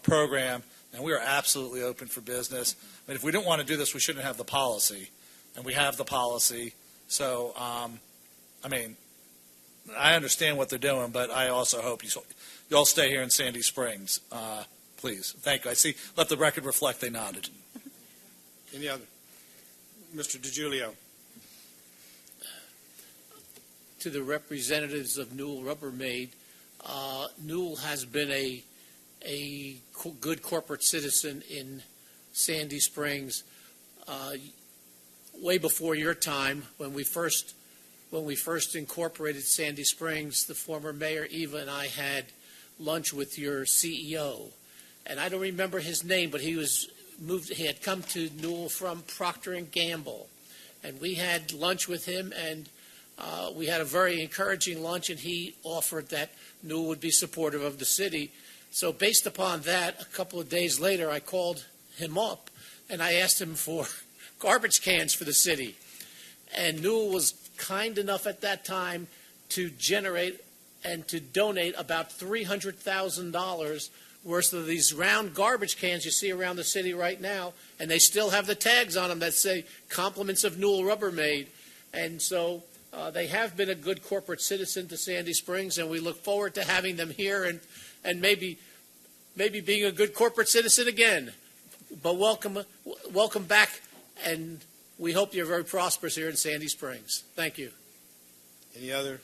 program, and we are absolutely open for business. I mean, if we didn't want to do this, we shouldn't have the policy, and we have the policy. So, I mean, I understand what they're doing, but I also hope you all stay here in Sandy Springs, please. Thank you. I see. Let the record reflect they nodded. Any other? Mr. DiGiulio. To the representatives of Newell Rubbermaid, Newell has been a good corporate citizen in Sandy Springs way before your time. When we first incorporated Sandy Springs, the former mayor Eva and I had lunch with your CEO, and I don't remember his name, but he had come to Newell from Procter & Gamble, and we had lunch with him, and we had a very encouraging lunch, and he offered that Newell would be supportive of the city. So based upon that, a couple of days later, I called him up, and I asked him for garbage cans for the city. And Newell was kind enough at that time to generate and to donate about $300,000 worth of these round garbage cans you see around the city right now, and they still have the tags on them that say compliments of Newell Rubbermaid. And so they have been a good corporate citizen to Sandy Springs, and we look forward to having them here and maybe maybe being a good corporate citizen again. But welcome back, and we hope you're very prosperous here in Sandy Springs. Thank you. Any other?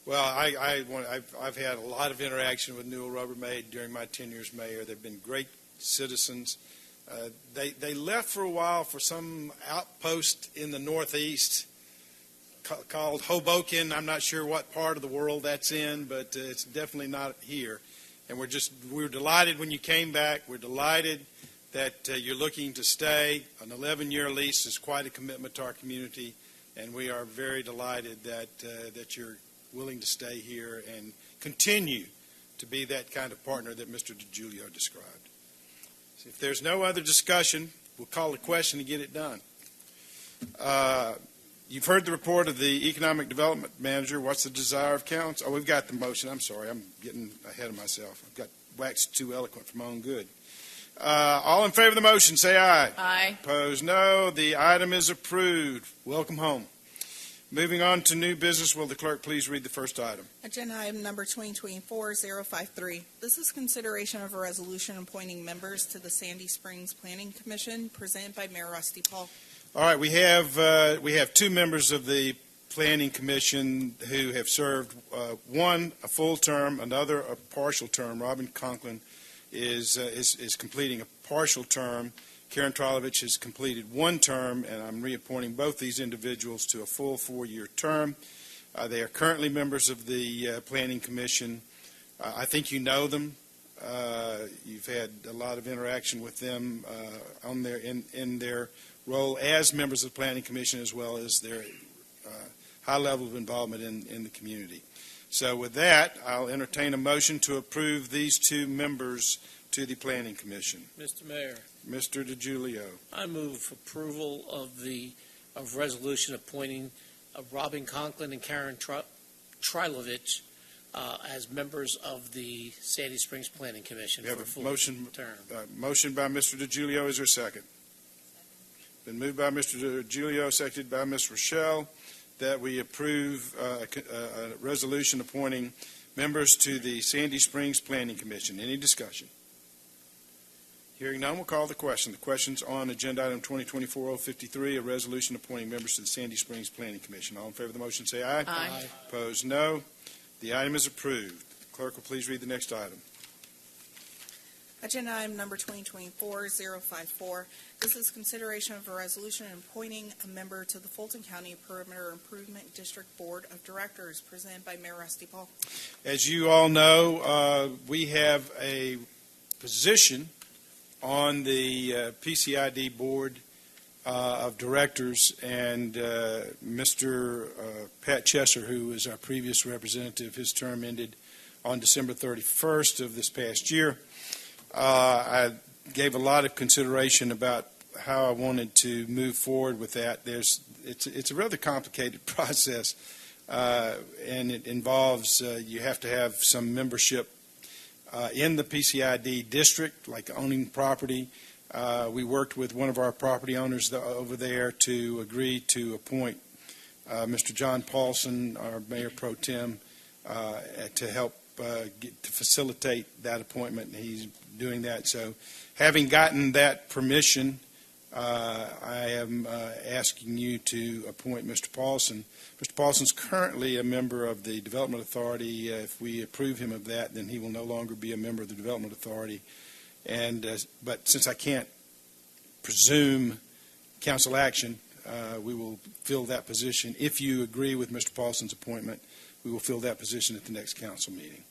Well, I've had a lot of interaction with Newell Rubbermaid during my tenure as mayor. They've been great citizens. They left for a while for some outpost in the Northeast called Hoboken. I'm not sure what part of the world that's in, but it's definitely not here. And we're delighted when you came back. We're delighted that you're looking to stay. An 11-year lease is quite a commitment to our community, and we are very delighted that you're willing to stay here and continue to be that kind of partner that Mr. DiGiulio described. So if there's no other discussion, we'll call the question to get it done. You've heard the report of the Economic Development Manager. What's the desire of council? Oh, we've got the motion. I'm sorry. I'm getting ahead of myself. I've got waxed too eloquent for my own good. All in favor of the motion, say aye. Aye. Opposed, no. The item is approved. Welcome home. Moving on to new business, will the clerk please read the first item? Agenda item number 2024-053. This is consideration of a resolution appointing members to the Sandy Springs Planning Commission, presented by Mayor Rusty Paul. All right, we have two members of the Planning Commission who have served, one a full term, another a partial term. Robin Conklin is completing a partial term. Karen Trolovich has completed one term, and I'm reappointing both these individuals to a full 4-year term. They are currently members of the Planning Commission. I think you know them. You've had a lot of interaction with them in their role as members of the Planning Commission, as well as their high level of involvement in the community. So with that, I'll entertain a motion to approve these two members to the Planning Commission. Mr. Mayor, Mr. DiGiulio. I move approval of resolution appointing Robin Conklin and Karen Trilovich as members of the Sandy Springs Planning Commission We have for a a full motion, term. motion by Mr. DiGiulio. Is there a second? Been moved by Mr. DiGiulio, seconded by Ms. Rochelle, that we approve a resolution appointing members to the Sandy Springs Planning Commission. Any discussion? Hearing none, we'll call the question. The question's on agenda item 2024-053, a resolution appointing members to the Sandy Springs Planning Commission. All in favor of the motion, say aye. Aye. Opposed, no. The item is approved. Clerk will please read the next item. Agenda item number 2024-054. This is consideration of a resolution appointing a member to the Fulton County Perimeter Improvement District Board of Directors, presented by Mayor Rusty Paul. As you all know, we have a position on the PCID Board of Directors, and Mr. Pat Chesser, who is our previous representative, his term ended on December 31st of this past year. I gave a lot of consideration about how I wanted to move forward with that. It's a rather complicated process, and it involves you have to have some membership in the PCID district, like owning property. We worked with one of our property owners over there to agree to appoint Mr. John Paulson, our Mayor Pro Tem, to help to facilitate that appointment, and he's doing that. So having gotten that permission, I am asking you to appoint Mr. Paulson. Mr. Paulson's currently a member of the Development Authority. If we approve him of that, then he will no longer be a member of the Development Authority. And but since I can't presume council action, we will fill that position. If you agree with Mr. Paulson's appointment, we will fill that position at the next council meeting.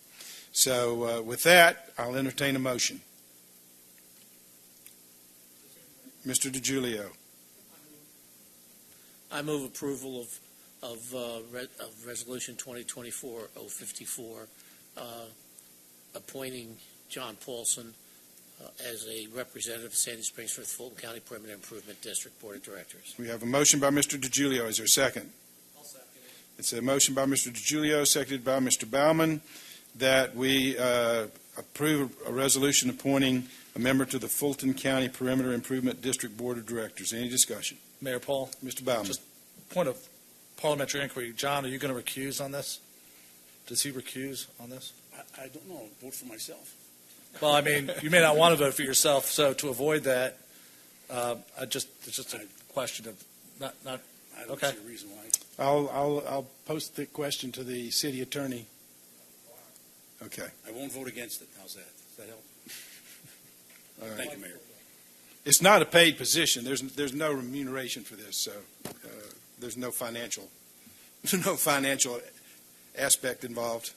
So with that, I'll entertain a motion. Mr. DiGiulio. I move approval of Resolution 2024-054, appointing John Paulson as a representative of Sandy Springs for the Fulton County Perimeter Improvement District Board of Directors. We have a motion by Mr. DiGiulio. Is there a second? I'll second it. It's a motion by Mr. DiGiulio, seconded by Mr. Baumann, that we approve a resolution appointing a member to the Fulton County Perimeter Improvement District Board of Directors. Any discussion? Mayor Paul, Mr. Baumann. Just point of parliamentary inquiry. John, are you going to recuse on this? Does he recuse on this? I don't know. Vote for myself. Well, I mean, you may not want to vote for yourself, so to avoid that, it's just a question of not. I don't Okay. see a reason why. I'll post the question to the city attorney. Okay. I won't vote against it. How's that? Does that help? All right. Thank you, Mayor. It's not a paid position. There's no remuneration for this, so there's no financial aspect involved.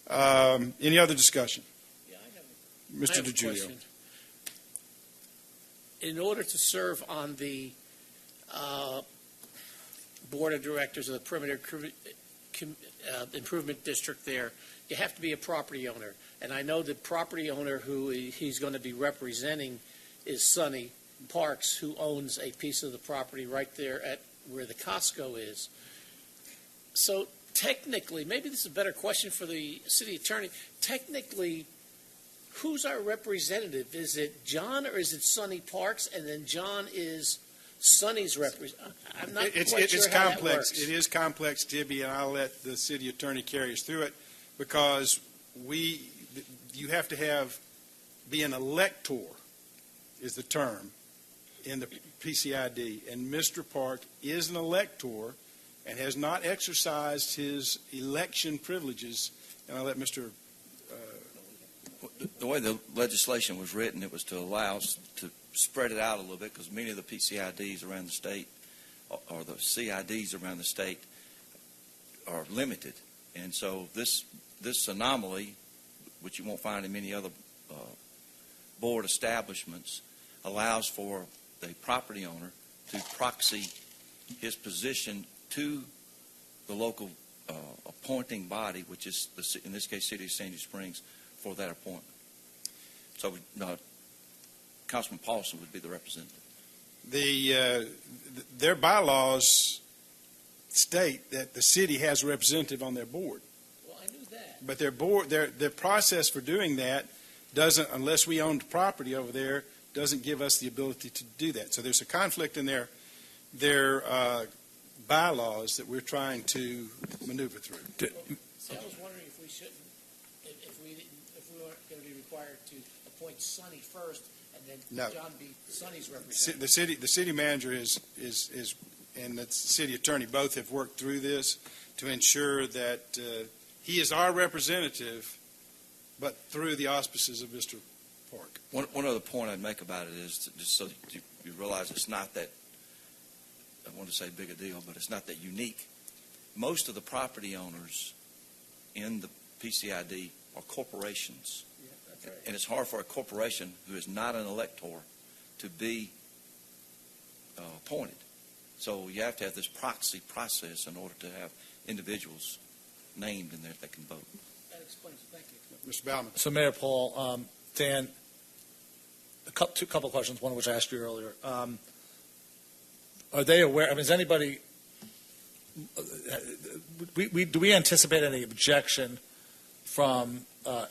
Any other discussion? Yeah, I Mr. have a DiGiulio. question. In order to serve on the board of directors of the Perimeter Improvement District there, you have to be a property owner. And I know the property owner who he's going to be representing is Sonny Parks, who owns a piece of the property right there at where the Costco is. So technically, maybe this is a better question for the city attorney. Technically, who's our representative? Is it John or is it Sonny Parks? And then John is Sonny's representative. I'm not quite sure It's how complex. that works. It is complex, Tibby, and I'll let the city attorney carry us through it because you have to be an elector is the term in the PCID, and Mr. Park is an elector and has not exercised his election privileges. And I'll let Mr. The way the legislation was written, it was to allow us to spread it out a little bit because many of the PCIDs around the state or the CIDs around the state are limited. And so this anomaly, which you won't find in many other board establishments, allows for the property owner to proxy his position to the local appointing body, which is, in this case, City of Sandy Springs, for that appointment. So Councilman Paulson would be the representative. Their bylaws state that the city has a representative on their board. Well, I knew that. But their process for doing that doesn't, unless we own property over there, doesn't give us the ability to do that. So there's a conflict in their bylaws that we're trying to maneuver through. See, I was wondering if we shouldn't, if we weren't going to be required to appoint Sonny first and then No. John be Sonny's representative. The city manager is and the city attorney both have worked through this to ensure that he is our representative, but through the auspices of Mr. Park. One other point I'd make about it is just so you realize it's not that, I want to say big a deal, but it's not that unique. Most of the property owners in the PCID are corporations. Yeah, that's right. And it's hard for a corporation who is not an elector to be appointed. So you have to have this proxy process in order to have individuals named in there that can vote. That explains it. Thank you. Mr. Baumann. So Mayor Paul, Dan, a couple questions, one of which I asked you earlier. Are they aware, is anybody, do we anticipate any objection from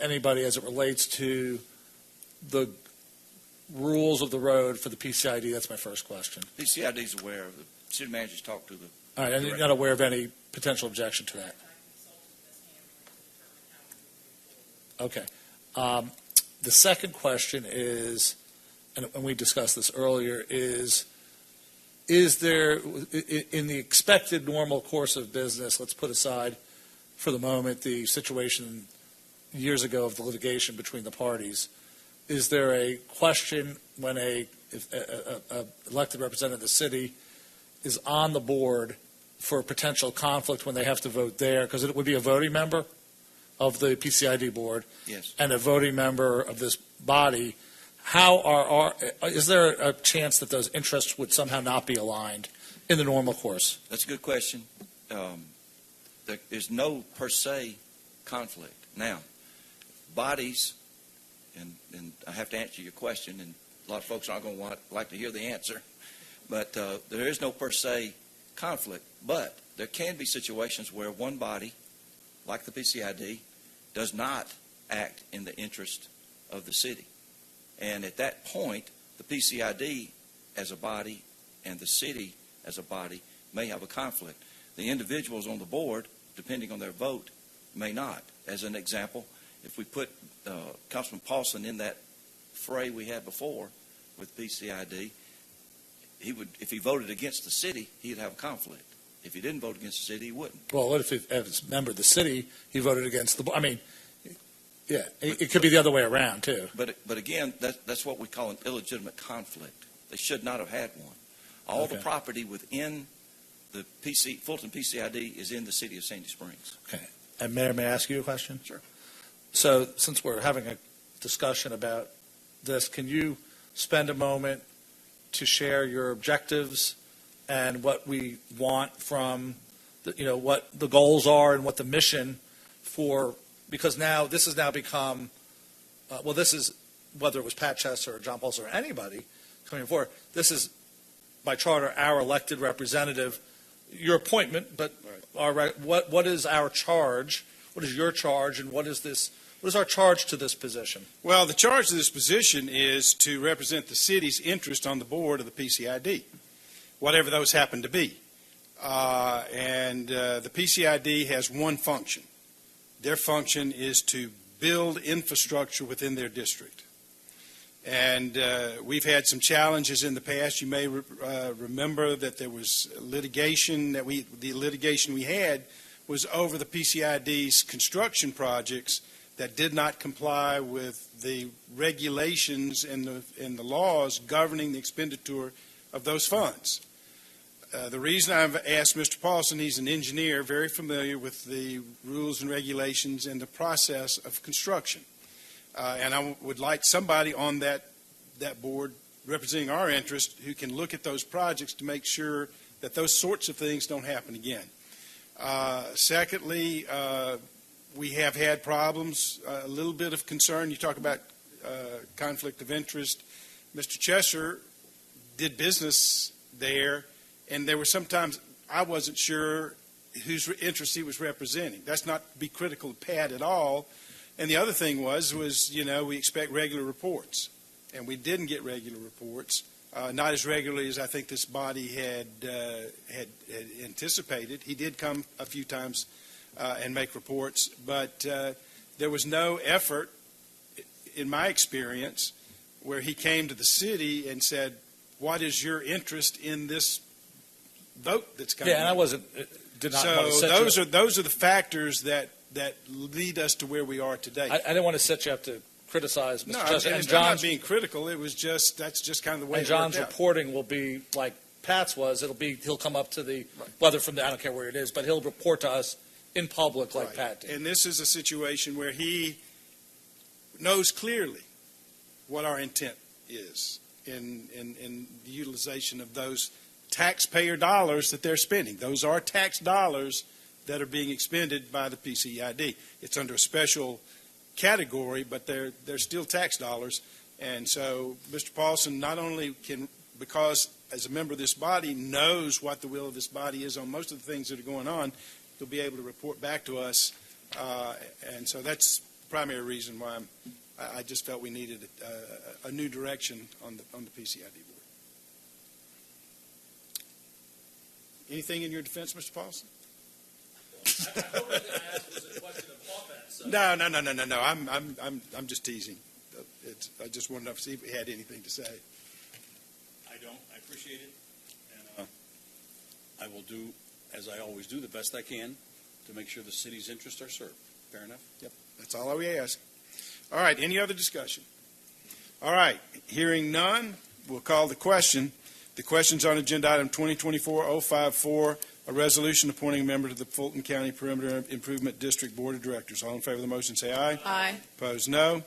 anybody as it relates to the rules of the road for the PCID? That's my first question. PCID is aware of the city managers talk to the. All right, and you're not aware of any potential objection to that? Okay. The second question is, and we discussed this earlier, is there, in the expected normal course of business, let's put aside for the moment the situation years ago of the litigation between the parties, is there a question when a elected representative of the city is on the board for potential conflict when they have to vote there, because it would be a voting member of the PCID board Yes. and a voting member of this body, is there a chance that those interests would somehow not be aligned in the normal course? That's a good question. There is no per se conflict. Now, bodies, and I have to answer your question, and a lot of folks aren't going to like to hear the answer, but there is no per se conflict. But there can be situations where one body, like the PCID, does not act in the interest of the city. And at that point, the PCID as a body and the city as a body may have a conflict. The individuals on the board, depending on their vote, may not. As an example, if we put Councilman Paulson in that fray we had before with PCID, he would, if he voted against the city, he'd have a conflict. If he didn't vote against the city, he wouldn't. Well, what if as a member of the city, he voted against the, I mean, yeah, it could be the other way around, too. But again, that's what we call an illegitimate conflict. They should not have had one. All the Okay. property within the Fulton PCID is in the city of Sandy Springs. And Mayor, may I ask you a question? Sure. So since we're having a discussion about this, can you spend a moment to share your objectives and what we want from, what the goals are and what the mission for, because now this has now become, this is, whether it was Pat Chester or John Paulson or anybody coming forward, this is by charter our elected representative, your appointment, but what is our charge? What is your charge, and what is our charge to this position? Well, the charge to this position is to represent the city's interest on the board of the PCID, whatever those happen to be. The PCID has one function. Their function is to build infrastructure within their district. And we've had some challenges in the past. You may remember that there was litigation the litigation we had was over the PCID's construction projects that did not comply with the regulations and the laws governing the expenditure of those funds. The reason I've asked Mr. Paulson, he's an engineer, very familiar with the rules and regulations and the process of construction. And I would like somebody on that board representing our interest who can look at those projects to make sure that those sorts of things don't happen again. Secondly, we have had problems, a little bit of concern. You talk about conflict of interest. Mr. Chester did business there, and there were sometimes I wasn't sure whose interest he was representing. That's not to be critical of Pat at all. And the other thing was we expect regular reports, and we didn't get regular reports, not as regularly as I think this body had anticipated. He did come a few times and make reports, but there was no effort, in my experience, where he came to the city and said, "What is your interest in this vote that's coming?" Yeah, and I did not want to set those are the factors that lead us to where we are today. I didn't want to set you up to criticize Mr. Chester. I'm not being critical. It was that's just kind of the way. And John's reporting will be like Pat's was. He'll come up to whether from I don't care where it is, but he'll report to us in public like Pat did. And this is a situation where he knows clearly what our intent is in the utilization of those taxpayer dollars that they're spending. Those are tax dollars that are being expended by the PCID. It's under a special category, but they're still tax dollars. And so Mr. Paulson not only can, because as a member of this body, knows what the will of this body is on most of the things that are going on, he'll be able to report back to us. And so that's the primary reason why I just felt we needed a new direction on the PCID board. Anything in your defense, Mr. Paulson? No. I'm just teasing. I just wanted to see if he had anything to say. I don't. I appreciate it, and I will do, as I always do, the best I can to make sure the city's interests are served. Fair enough? Yep. That's all we ask. All right. Any other discussion? All right. Hearing none, we'll call the question. The question's on agenda item 2024-054, a resolution appointing a member to the Fulton County Perimeter Improvement District Board of Directors. All in favor of the motion say aye. Aye. Opposed, no.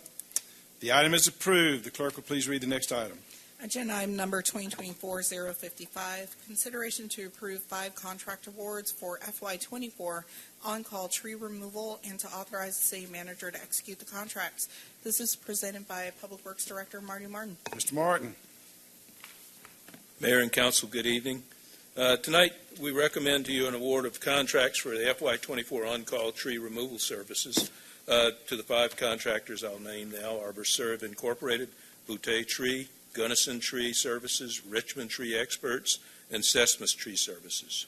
The item is approved. The clerk will please read the next item. Agenda item number 2024-055, consideration to approve 5 contract awards for FY24 on-call tree removal and to authorize the city manager to execute the contracts. This is presented by Public Works Director Marty Martin. Mr. Martin. Mayor and Council, good evening. Tonight, we recommend to you an award of contracts for the FY24 on-call tree removal services to the 5 contractors I'll name now: Arborserve Incorporated, Boutte Tree, Gunnison Tree Services, Richmond Tree Experts, and Sesmas Tree Services.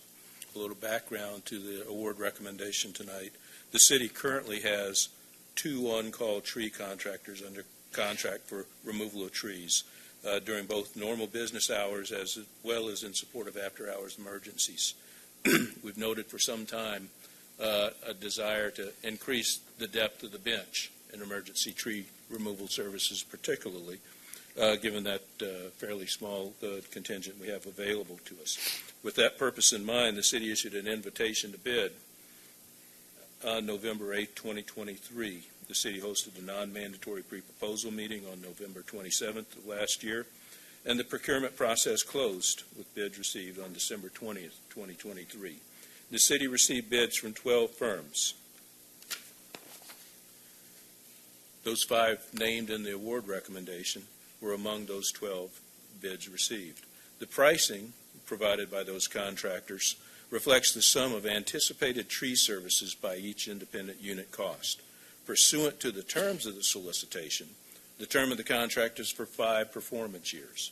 A little background to the award recommendation tonight. The city currently has 2 on-call tree contractors under contract for removal of trees during both normal business hours as well as in support of after-hours emergencies. We've noted for some time a desire to increase the depth of the bench in emergency tree removal services, particularly given that fairly small contingent we have available to us. With that purpose in mind, the city issued an invitation to bid on November 8, 2023. The city hosted a non-mandatory pre-proposal meeting on November 27th of last year, and the procurement process closed with bids received on December 20th, 2023. The city received bids from 12 firms. Those 5 named in the award recommendation were among those 12 bids received. The pricing provided by those contractors reflects the sum of anticipated tree services by each independent unit cost. Pursuant to the terms of the solicitation, the term of the contract is for 5 performance years,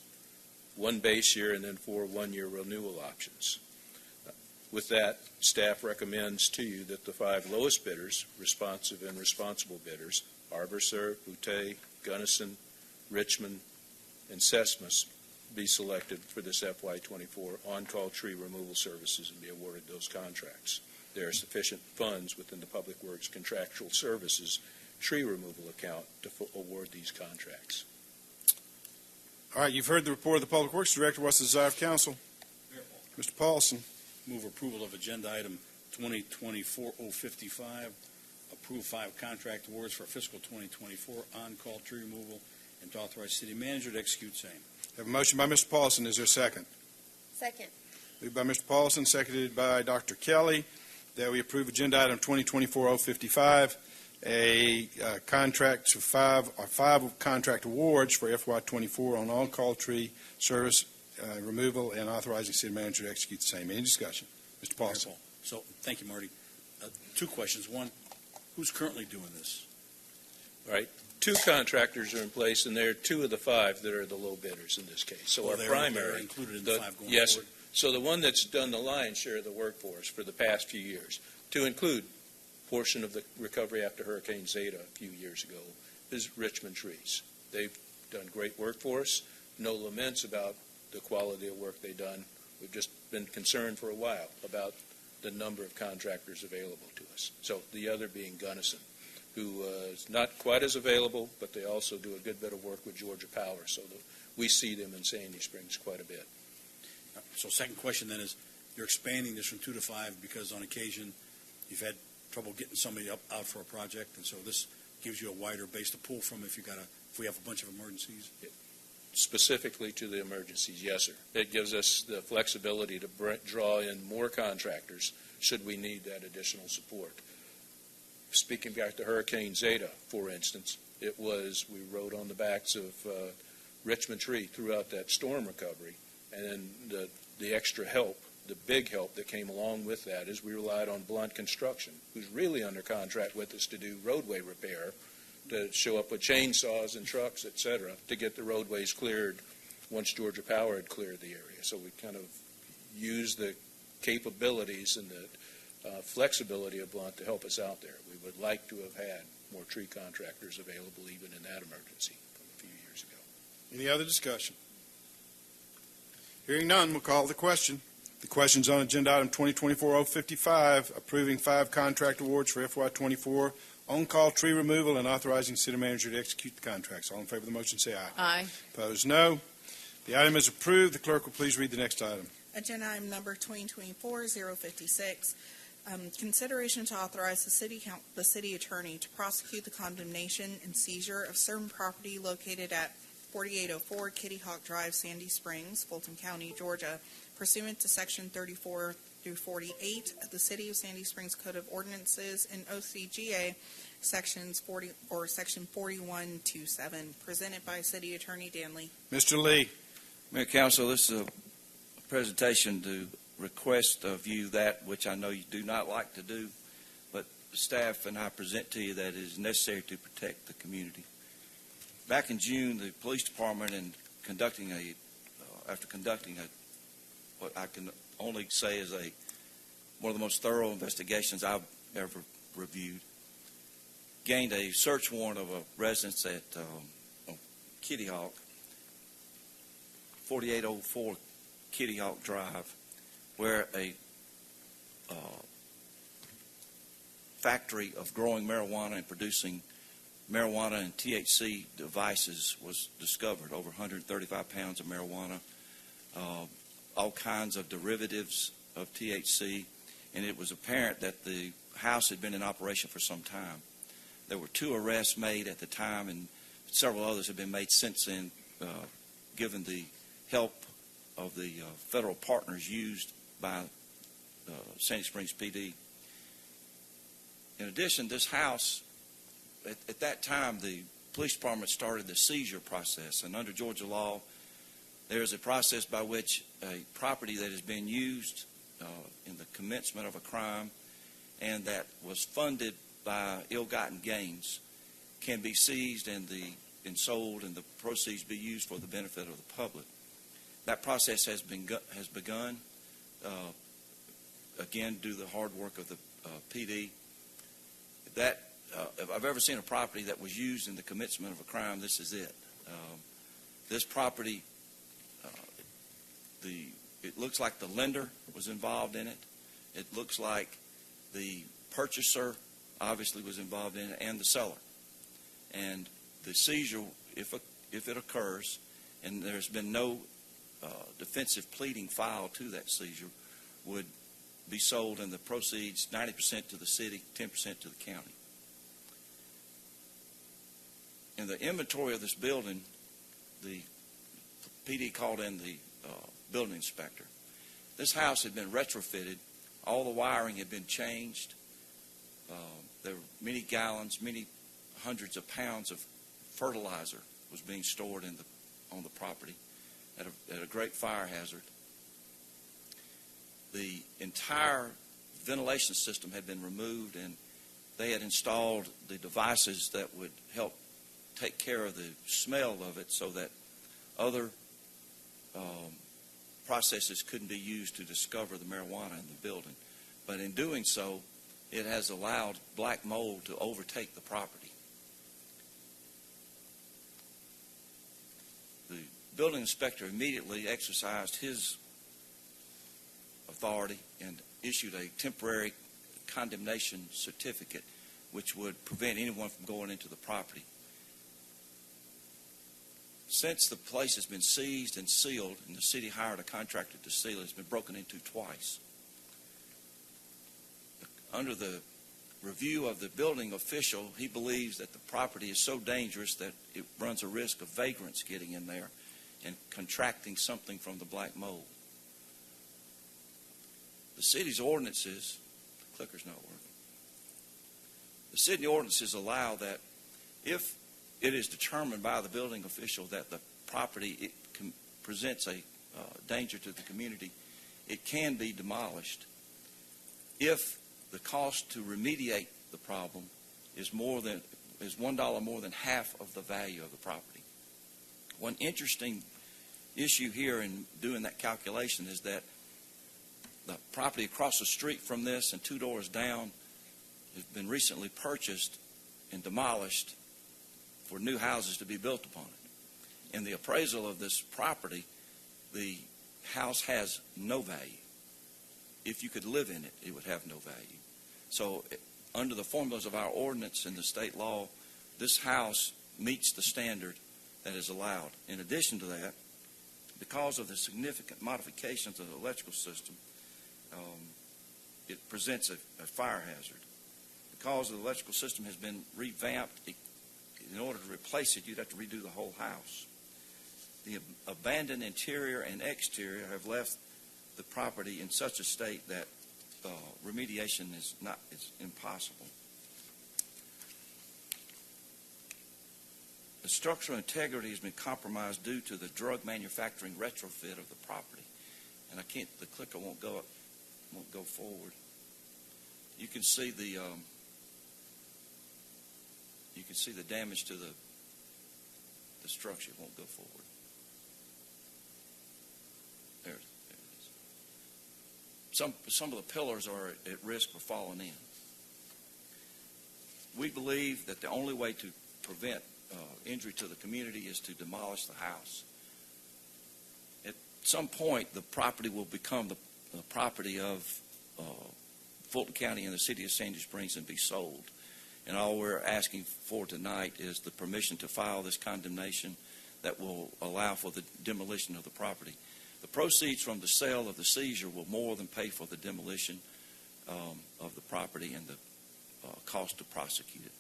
1 base year, and then 4 one-year renewal options. With that, staff recommends to you that the 5 lowest bidders, responsive and responsible bidders, ArborServe, Boutte, Gunnison, Richmond, and Sesmas, be selected for this FY24 on-call tree removal services and be awarded those contracts. There are sufficient funds within the Public Works Contractual Services tree removal account to award these contracts. All right, you've heard the report of the Public Works Director. What's the desire of council? Mr. Paulson. Move approval of agenda item 2024-055, approve 5 contract awards for fiscal 2024 on-call tree removal, and to authorize city manager to execute same. Have a motion by Mr. Paulson. Is there a second? Second. Moved by Mr. Paulson, seconded by Dr. Kelly, that we approve agenda item 2024-055, a contract to 5 contract awards for FY24 on on-call tree service removal and authorizing city manager to execute the same. Any discussion? Mr. Paulson. So, thank you, Marty. 2 questions. One, who's currently doing this? Right. 2 contractors are in place, and there are 2 of the 5 that are the low bidders in this case. So our they're primary, included in the 5 going yes, forward? so the one that's done the lion's share of the work for us for the past few years, to include portion of the recovery after Hurricane Zeta a few years ago, is Richmond Trees. They've done great work for us. No laments about the quality of work they've done. We've just been concerned for a while about the number of contractors available to us. So the other being Gunnison, who is not quite as available, but they also do a good bit of work with Georgia Power, so that we see them in Sandy Springs quite a bit. So second question then is, you're expanding this from 2 to 5 because on occasion you've had trouble getting somebody out for a project, and so this gives you a wider base to pull from if we have a bunch of emergencies? Specifically to the emergencies, yes, sir. It gives us the flexibility to draw in more contractors should we need that additional support. Speaking back to Hurricane Zeta, for instance, we rode on the backs of Richmond Tree throughout that storm recovery, and then the extra help, the big help that came along with that is we relied on Blunt Construction, who's really under contract with us to do roadway repair, to show up with chainsaws and trucks, et cetera, to get the roadways cleared once Georgia Power had cleared the area. So we kind of used the capabilities and the flexibility of Blunt to help us out there. We would like to have had more tree contractors available even in that emergency from a few years ago. Any other discussion? Hearing none, we'll call the question. The question's on agenda item 2024-055, approving 5 contract awards for FY24 on-call tree removal and authorizing city manager to execute the contracts. All in favor of the motion say aye. Aye. Opposed, no. The item is approved. The clerk will please read the next item. Agenda item number 2024-056, consideration to authorize the city attorney to prosecute the condemnation and seizure of certain property located at 4804 Kitty Hawk Drive, Sandy Springs, Fulton County, Georgia, pursuant to Section 34 through 48 of the City of Sandy Springs Code of Ordinances and OCGA Section 4127, presented by City Attorney Danley. Mr. Lee. Mayor Council, this is a presentation to request of you that which I know you do not like to do, but staff and I present to you that it is necessary to protect the community. Back in June, the police department, after conducting what I can only say is one of the most thorough investigations I've ever reviewed, gained a search warrant of a residence at Kitty Hawk, 4804 Kitty Hawk Drive, where a factory of growing marijuana and producing marijuana and THC devices was discovered. Over 135 pounds of marijuana, all kinds of derivatives of THC, and it was apparent that the house had been in operation for some time. There were 2 arrests made at the time, and several others have been made since then, given the help of the federal partners used by Sandy Springs PD. In addition, this house, at that time, the police department started the seizure process, and under Georgia law, there is a process by which a property that has been used in the commencement of a crime and that was funded by ill-gotten gains can be seized and sold, and the proceeds be used for the benefit of the public. That process has begun. Again, due to the hard work of the PD. If I've ever seen a property that was used in the commencement of a crime, this is it. This property, it looks like the lender was involved in it. It looks like the purchaser obviously was involved in it, and the seller. And the seizure, if it occurs, and there's been no defensive pleading filed to that seizure, would be sold, and the proceeds 90% to the city, 10% to the county. In the inventory of this building, the PD called in the building inspector. This house had been retrofitted. All the wiring had been changed. There were many gallons, many hundreds of pounds of fertilizer was being stored on the property at a great fire hazard. The entire ventilation system had been removed, and they had installed the devices that would help take care of the smell of it so that other processes couldn't be used to discover the marijuana in the building. But in doing so, it has allowed black mold to overtake the property. The building inspector immediately exercised his authority and issued a temporary condemnation certificate which would prevent anyone from going into the property. Since the place has been seized and sealed, and the city hired a contractor to seal it, it's been broken into twice. Under the review of the building official, he believes that the property is so dangerous that it runs a risk of vagrants getting in there and contracting something from the black mold. The city's ordinances, the clicker's not working. The city ordinances allow that if it is determined by the building official that the property presents a danger to the community, it can be demolished if the cost to remediate the problem is $1 more than half of the value of the property. One interesting issue here in doing that calculation is that the property across the street from this and 2 doors down has been recently purchased and demolished for new houses to be built upon it. In the appraisal of this property, the house has no value. If you could live in it, it would have no value. So under the formulas of our ordinance and the state law, this house meets the standard that is allowed. In addition to that, because of the significant modifications of the electrical system, it presents a fire hazard. Because the electrical system has been revamped, in order to replace it, you'd have to redo the whole house. The abandoned interior and exterior have left the property in such a state that remediation is impossible. The structural integrity has been compromised due to the drug manufacturing retrofit of the property. And the clicker won't go forward. You can see the damage to the structure. It won't go forward. There it is. Some of the pillars are at risk for falling in. we believe that the only way to prevent injury to the community is to demolish the house. At some point, the property will become the property of Fulton County and the city of Sandy Springs and be sold. And all we're asking for tonight is the permission to file this condemnation that will allow for the demolition of the property. The proceeds from the sale of the seizure will more than pay for the demolition of the property and the cost to prosecute it.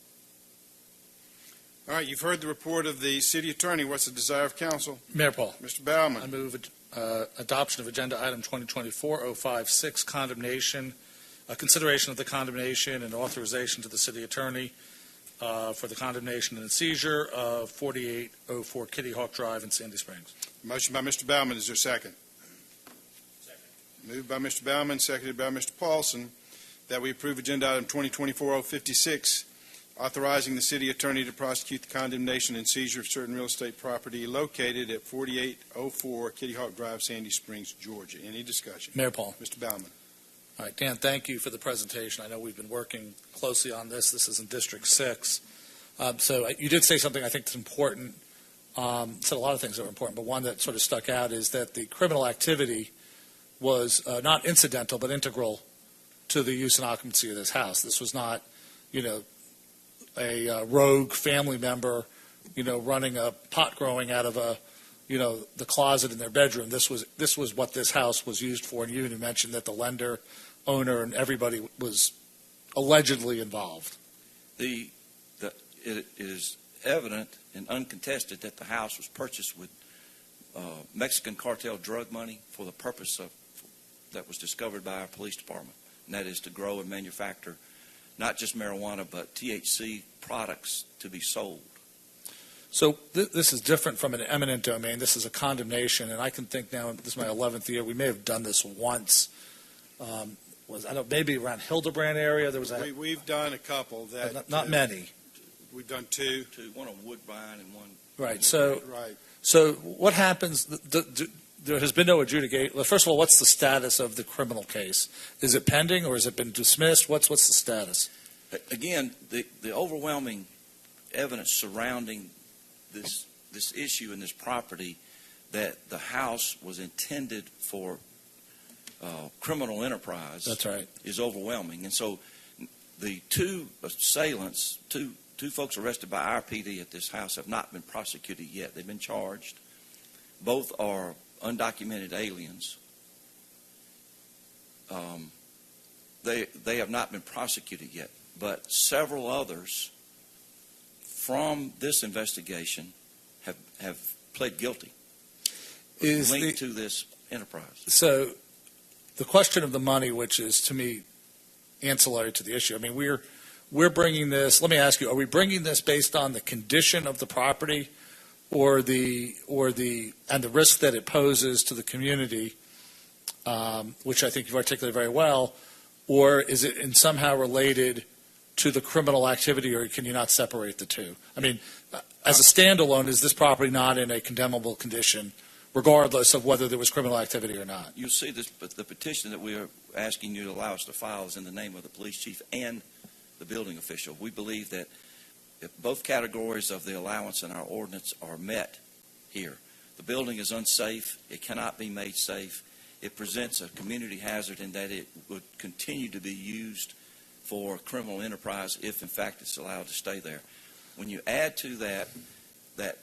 All right, you've heard the report of the city attorney. What's the desire of council? Mayor Paul. Mr. Baumann. I move adoption of agenda item 2024-056, condemnation, consideration of the condemnation and authorization to the city attorney for the condemnation and seizure of 4804 Kitty Hawk Drive in Sandy Springs. Motion by Mr. Baumann. Is there a second? Moved by Mr. Baumann, seconded by Mr. Paulson, that we approve agenda item 2024-056, authorizing the city attorney to prosecute the condemnation and seizure of certain real estate property located at 4804 Kitty Hawk Drive, Sandy Springs, Georgia. Any discussion? Mayor Paul. Mr. Baumann. All right, Dan, thank you for the presentation. I know we've been working closely on this. This is in District 6. So you did say something I think that's important. Said a lot of things that were important, but one that sort of stuck out is that the criminal activity was not incidental but integral to the use and occupancy of this house. This was not, a rogue family member, running a pot growing out of the closet in their bedroom. This was what this house was used for. And you mentioned that the lender, owner, and everybody was allegedly involved. It is evident and uncontested that the house was purchased with Mexican cartel drug money for the purpose that was discovered by our police department, and that is to grow and manufacture not just marijuana but THC products to be sold. So this is different from an eminent domain. This is a condemnation, and I can think now, this is my 11th year, we may have done this once. Maybe around Hildebrand area. There was We've done a couple. That not many. We've done two. One on Woodbine and one. Right. So Right. So what happens? There has been no adjudicate. Well, first of all, what's the status of the criminal case? Is it pending or has it been dismissed? What's the status? Again, the overwhelming evidence surrounding this issue and this property, that the house was intended for criminal enterprise. That's right. Is overwhelming, and so the two assailants, two folks arrested by our PD at this house, have not been prosecuted yet. They've been charged. Both are undocumented aliens. They have not been prosecuted yet, but several others from this investigation have pled guilty, linked to this enterprise. So the question of the money, which is to me ancillary to the issue. I mean, we're bringing this. Let me ask you: are we bringing this based on the condition of the property, or the risk that it poses to the community, which I think you've articulated very well, or is it in somehow related to the criminal activity, or can you not separate the two? I mean, as a standalone, is this property not in a condemnable condition, regardless of whether there was criminal activity or not? You'll see this, but the petition that we are asking you to allow us to file is in the name of the police chief and the building official. We believe that if both categories of the allowance in our ordinance are met here, the building is unsafe, it cannot be made safe, it presents a community hazard in that it would continue to be used for criminal enterprise if in fact it's allowed to stay there. When you add to that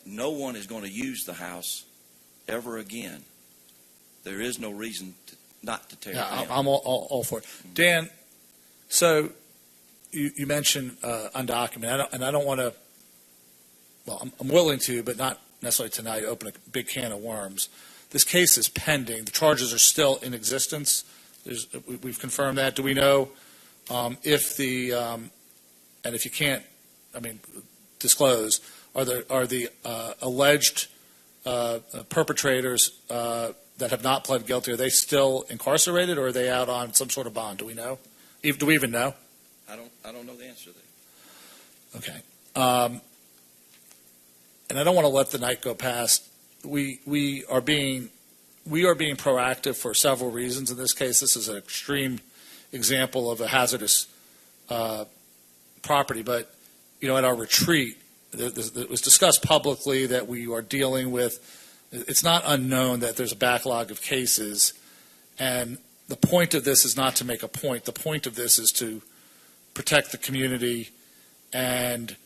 no one is going to use the house ever again, there is no reason not to tear it down. I'm all for it. Dan, so you mentioned undocumented, and I don't want to, well, I'm willing to, but not necessarily tonight, open a big can of worms. This case is pending. The charges are still in existence. We've confirmed that. Do we know if and if you can't, disclose, are the alleged perpetrators that have not pled guilty, are they still incarcerated, or are they out on some sort of bond? Do we know? Do we even know? I don't know the answer to that. Okay. And I don't want to let the night go past. We are being proactive for several reasons in this case. This is an extreme example of a hazardous property, but at our retreat, it was discussed publicly that we are dealing with, it's not unknown that there's a backlog of cases, and the point of this is not to make a point. The point of this is to protect the community, and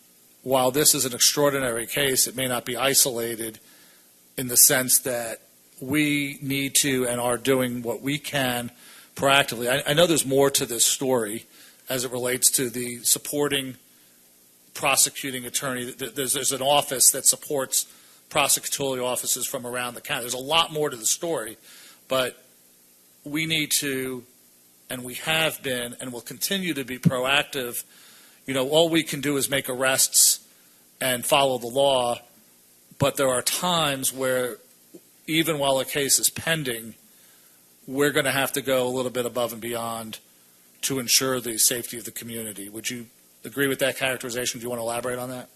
while this is an extraordinary case, it may not be isolated in the sense that we need to and are doing what we can proactively. I know there's more to this story as it relates to the supporting prosecuting attorney. There's an office that supports prosecutorial offices from around the county. There's a lot more to the story, but we need to, and we have been, and will continue to be proactive. All we can do is make arrests and follow the law, but there are times where, even while a case is pending, we're going to have to go a little bit above and beyond to ensure the safety of the community. Would you agree with that characterization? Do you want to elaborate on that?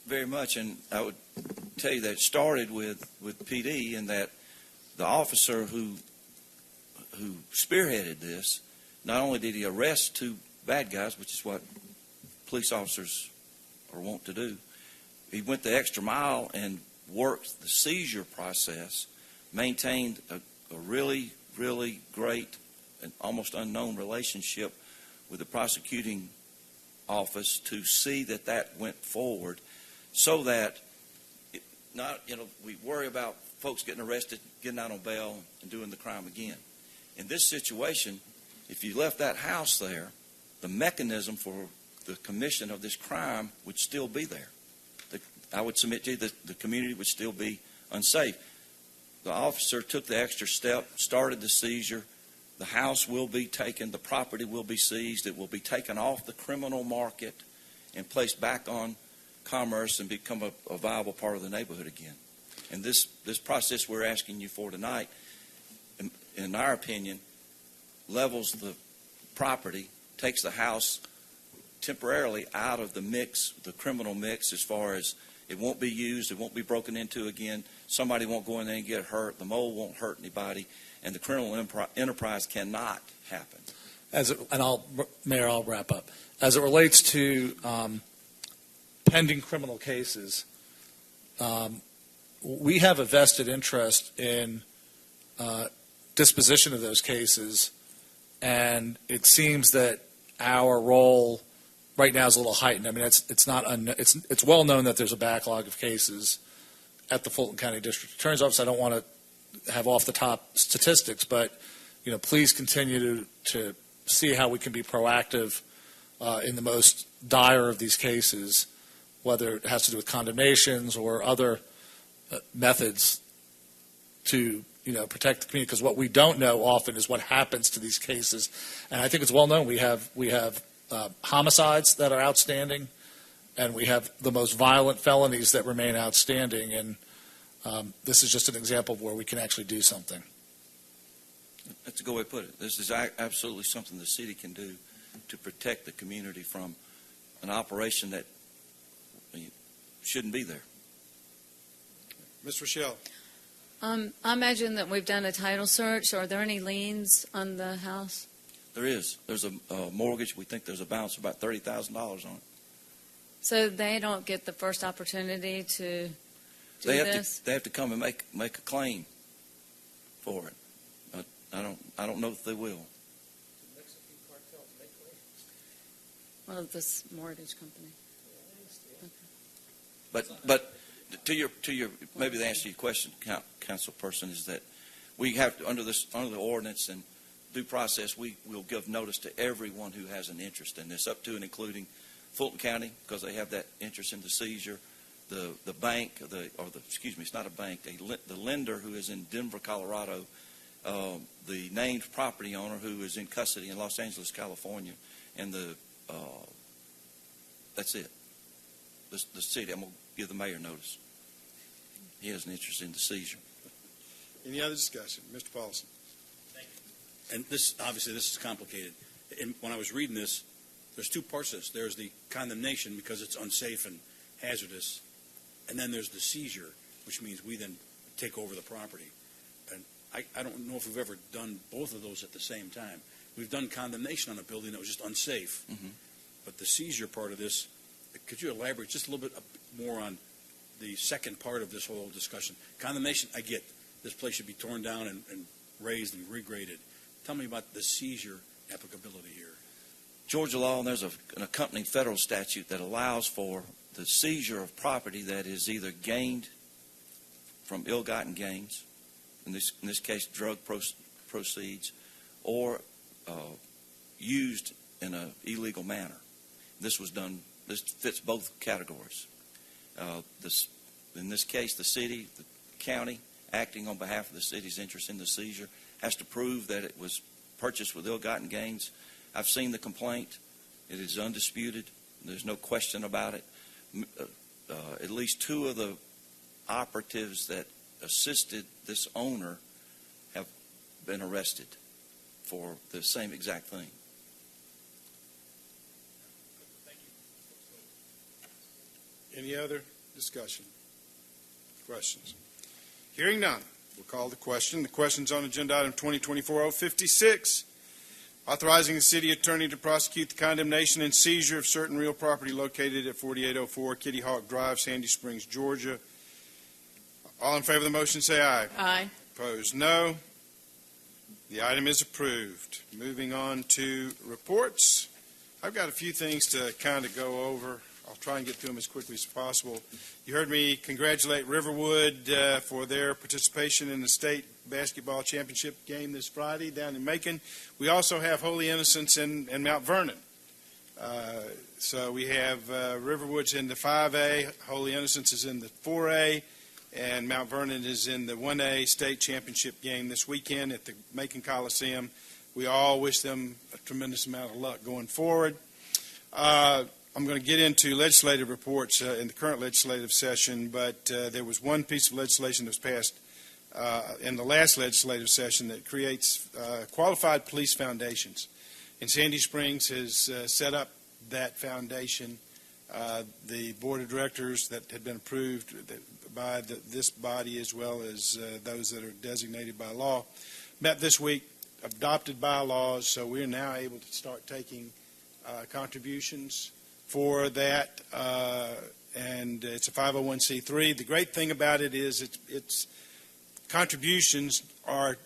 Very much, and I would tell you that it started with PD, and that the officer who spearheaded this, not only did he arrest two bad guys, which is what police officers are wont to do, he went the extra mile and worked the seizure process, maintained a really, really great and almost unknown relationship with the prosecuting office to see that went forward, so that we worry about folks getting arrested, getting out on bail, and doing the crime again. In this situation, if you left that house there, the mechanism for the commission of this crime would still be there. I would submit to you that the community would still be unsafe. The officer took the extra step, started the seizure. The house will be taken, the property will be seized, it will be taken off the criminal market and placed back on commerce and become a viable part of the neighborhood again. And this process we're asking you for tonight, in our opinion, levels the property, takes the house temporarily out of the mix, the criminal mix, as far as it won't be used, it won't be broken into again, somebody won't go in there and get hurt, the mole won't hurt anybody, and the criminal enterprise cannot happen. Mayor, I'll wrap up. As it relates to pending criminal cases, we have a vested interest in disposition of those cases, and it seems that our role right now is a little heightened. I mean, it's well known that there's a backlog of cases at the Fulton County District Attorney's Office. I don't want to have off the top statistics, but please continue to see how we can be proactive in the most dire of these cases, whether it has to do with condemnations or other methods to protect the community. Because what we don't know often is what happens to these cases, and I think it's well known we have homicides that are outstanding, and we have the most violent felonies that remain outstanding, and this is just an example of where we can actually do something. That's a good way to put it. This is absolutely something the city can do to protect the community from an operation that shouldn't be there. Ms. Rochelle. I imagine that we've done a title search. Are there any liens on the house? There is. There's a mortgage. We think there's a balance of about $30,000 on it. So they don't get the first opportunity to do this? They have to come and make a claim for it. I don't know if they will. Well, this mortgage company. But to your maybe the answer to your question, council person, is that we have to, under the ordinance and due process, we will give notice to everyone who has an interest in this, up to and including Fulton County, because they have that interest in the seizure, the bank, it's not a bank, the lender who is in Denver, Colorado, the named property owner who is in custody in Los Angeles, California, and that's it. The city, I'm going to give the mayor notice. He has an interest in the seizure. Any other discussion? Mr. Paulson. Thank you. And this is complicated. And when I was reading this, there's two parts of this. There's the condemnation because it's unsafe and hazardous, and then there's the seizure, which means we then take over the property. And I don't know if we've ever done both of those at the same time. We've done condemnation on a building that was just unsafe, but the seizure part of this could you elaborate just a little bit more on the second part of this whole discussion? Condemnation, I get. This place should be torn down and raised and regraded. Tell me about the seizure applicability here. Georgia law, and there's an accompanying federal statute that allows for the seizure of property that is either gained from ill-gotten gains, in this case drug proceeds, or used in an illegal manner. This fits both categories. In this case, the city, the county, acting on behalf of the city's interest in the seizure, has to prove that it was purchased with ill-gotten gains. I've seen the complaint. It is undisputed. There's no question about it. At least two of the operatives that assisted this owner have been arrested for the same exact thing. Any other discussion? Questions? Hearing none, we'll call the question. The question's on agenda item 2024-056, authorizing the city attorney to prosecute the condemnation and seizure of certain real property located at 4804 Kitty Hawk Drive, Sandy Springs, Georgia. All in favor of the motion say aye. Aye. Opposed, no. The item is approved. Moving on to reports. I've got a few things to kind of go over. I'll try and get through them as quickly as possible. You heard me congratulate Riverwood for their participation in the state basketball championship game this Friday down in Macon. We also have Holy Innocents in Mount Vernon. So we have Riverwood's in the 5A, Holy Innocents is in the 4A, and Mount Vernon is in the 1A state championship game this weekend at the Macon Coliseum. We all wish them a tremendous amount of luck going forward. I'm going to get into legislative reports in the current legislative session, but there was one piece of legislation that was passed in the last legislative session that creates qualified police foundations. And Sandy Springs has set up that foundation. The board of directors that had been approved by this body, as well as those that are designated by law, met this week, adopted bylaws, so we're now able to start taking contributions for that, and it's a 501c3. The great thing about it is its contributions are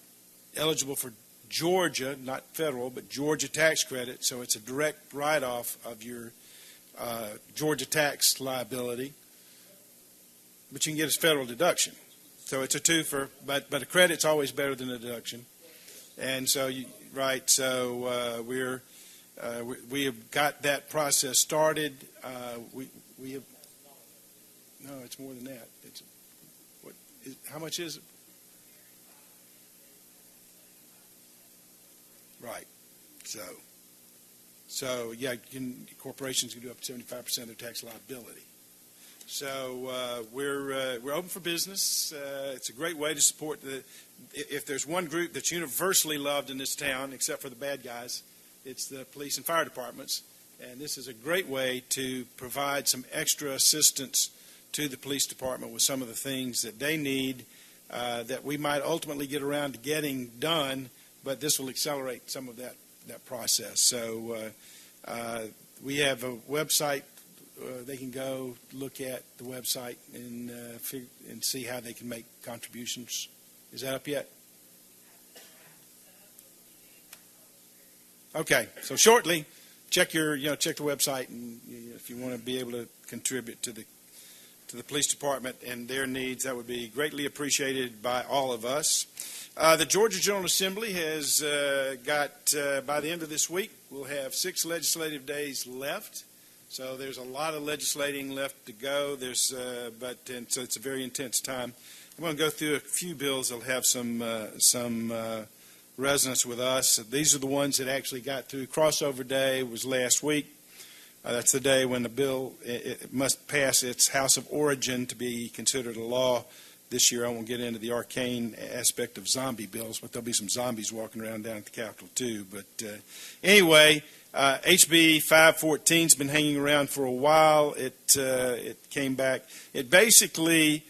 eligible for Georgia, not federal, but Georgia tax credit, so it's a direct write-off of your Georgia tax liability, but you can get a federal deduction. So it's a twofer, but a credit's always better than a deduction. And so, we have got that process started. We have, no, it's more than that. How much is it? Right. So yeah, corporations can do up to 75% of their tax liability. So we're open for business. It's a great way to support if there's one group that's universally loved in this town, except for the bad guys, it's the police and fire departments. And this is a great way to provide some extra assistance to the police department with some of the things that they need that we might ultimately get around to getting done, but this will accelerate some of that process. So we have a website. They can go look at the website and see how they can make contributions. Is that up yet? Okay, so shortly, check the website, and if you want to be able to contribute to the police department and their needs, that would be greatly appreciated by all of us. The Georgia General Assembly has got by the end of this week, we'll have 6 legislative days left. So there's a lot of legislating left to go. So it's a very intense time. I'm going to go through a few bills that'll have some resonance with us. These are the ones that actually got through. Crossover Day was last week. That's the day when the bill it must pass its House of Origin to be considered a law. This year I won't get into the arcane aspect of zombie bills, but there'll be some zombies walking around down at the Capitol too. But anyway, HB 514 has been hanging around for a while. It came back. It basically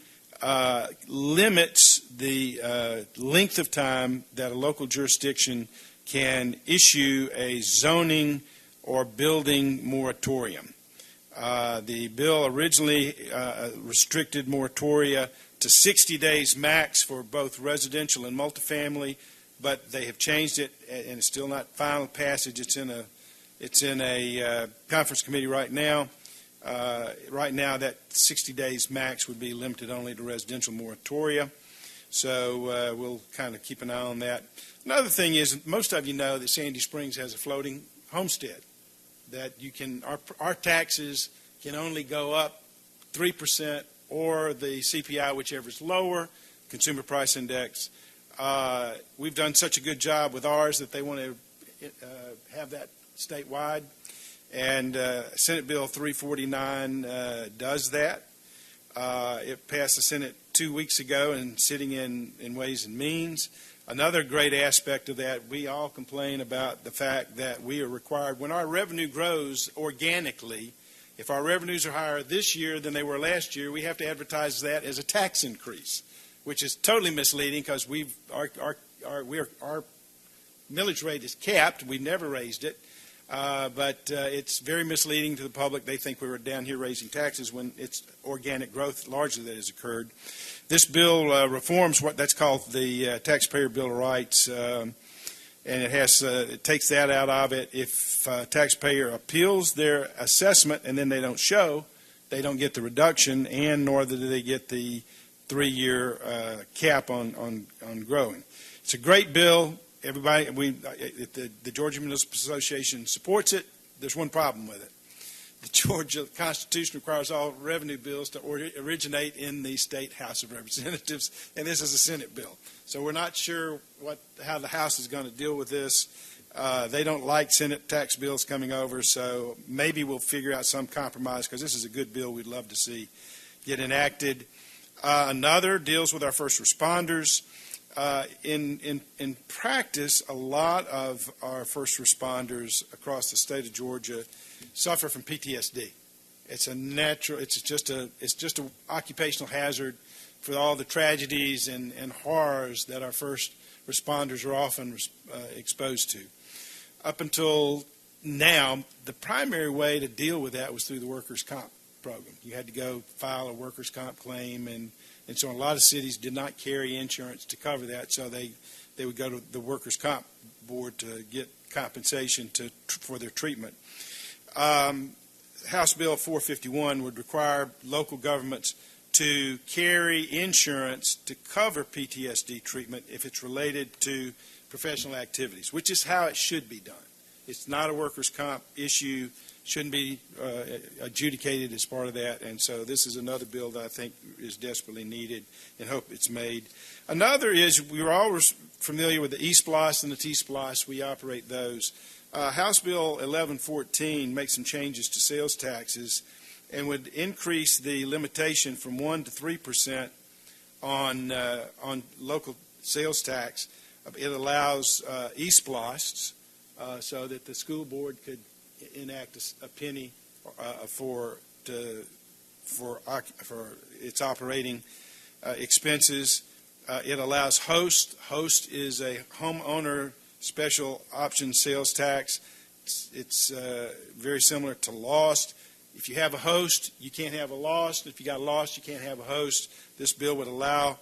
limits the length of time that a local jurisdiction can issue a zoning or building moratorium. The bill originally restricted moratoria to 60 days max for both residential and multifamily, but they have changed it, and it's still not final passage. It's in a conference committee right now. Right now, that 60 days max would be limited only to residential moratoria. So we'll kind of keep an eye on that. Another thing is, most of you know that Sandy Springs has a floating homestead, that you can, our taxes can only go up 3% or the CPI, whichever is lower, Consumer Price Index. We've done such a good job with ours that they want to have that statewide. And Senate Bill 349 does that. It passed the Senate 2 weeks ago and sitting in Ways and Means. Another great aspect of that, we all complain about the fact that we are required, when our revenue grows organically, if our revenues are higher this year than they were last year, we have to advertise that as a tax increase, which is totally misleading because our millage rate is capped. We've never raised it. But it's very misleading to the public. They think we were down here raising taxes when it's organic growth largely that has occurred. This bill reforms what that's called the Taxpayer Bill of Rights, and it takes that out of it. If a taxpayer appeals their assessment and then they don't show, they don't get the reduction, and nor do they get the 3-year cap on growing. It's a great bill. Everybody, the Georgia Municipal Association supports it. There's one problem with it. The Georgia Constitution requires all revenue bills to originate in the State House of Representatives, and this is a Senate bill. So we're not sure how the House is going to deal with this. They don't like Senate tax bills coming over, so maybe we'll figure out some compromise because this is a good bill we'd love to see get enacted. Another deals with our first responders. In practice, a lot of our first responders across the state of Georgia suffer from PTSD. It's just an occupational hazard for all the tragedies and horrors that our first responders are often exposed to. Up until now, the primary way to deal with that was through the workers' comp program. You had to go file a workers' comp claim, and so a lot of cities did not carry insurance to cover that, so they would go to the workers' comp board to get compensation for their treatment. House Bill 451 would require local governments to carry insurance to cover PTSD treatment if it's related to professional activities, which is how it should be done. It's not a workers' comp issue, shouldn't be adjudicated as part of that, and so this is another bill that I think is desperately needed and hope it's made. Another is, we're all familiar with the E-Splosh and the T-Splosh. We operate those. House Bill 1114 makes some changes to sales taxes and would increase the limitation from 1% to 3% on local sales tax. It allows E-Splosh so that the school board could enact a penny for its operating expenses. It allows Host. Host is a homeowner special option sales tax. It's very similar to Lost. If you have a Host, you can't have a Lost. If you got a Lost, you can't have a Host. This bill would allow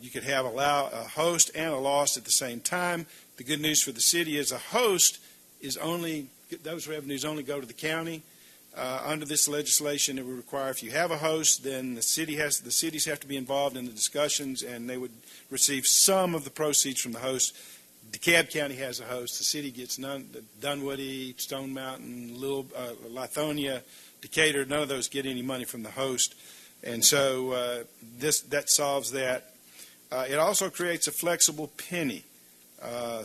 you could allow a Host and a Lost at the same time. The good news for the city is a Host is those revenues only go to the county. Under this legislation, it would require, if you have a Host, then the cities have to be involved in the discussions, and they would receive some of the proceeds from the Host. DeKalb County has a Host. The city gets none. Dunwoody, Stone Mountain, Lithonia, Decatur, none of those get any money from the Host. And so that solves that. It also creates a flexible penny.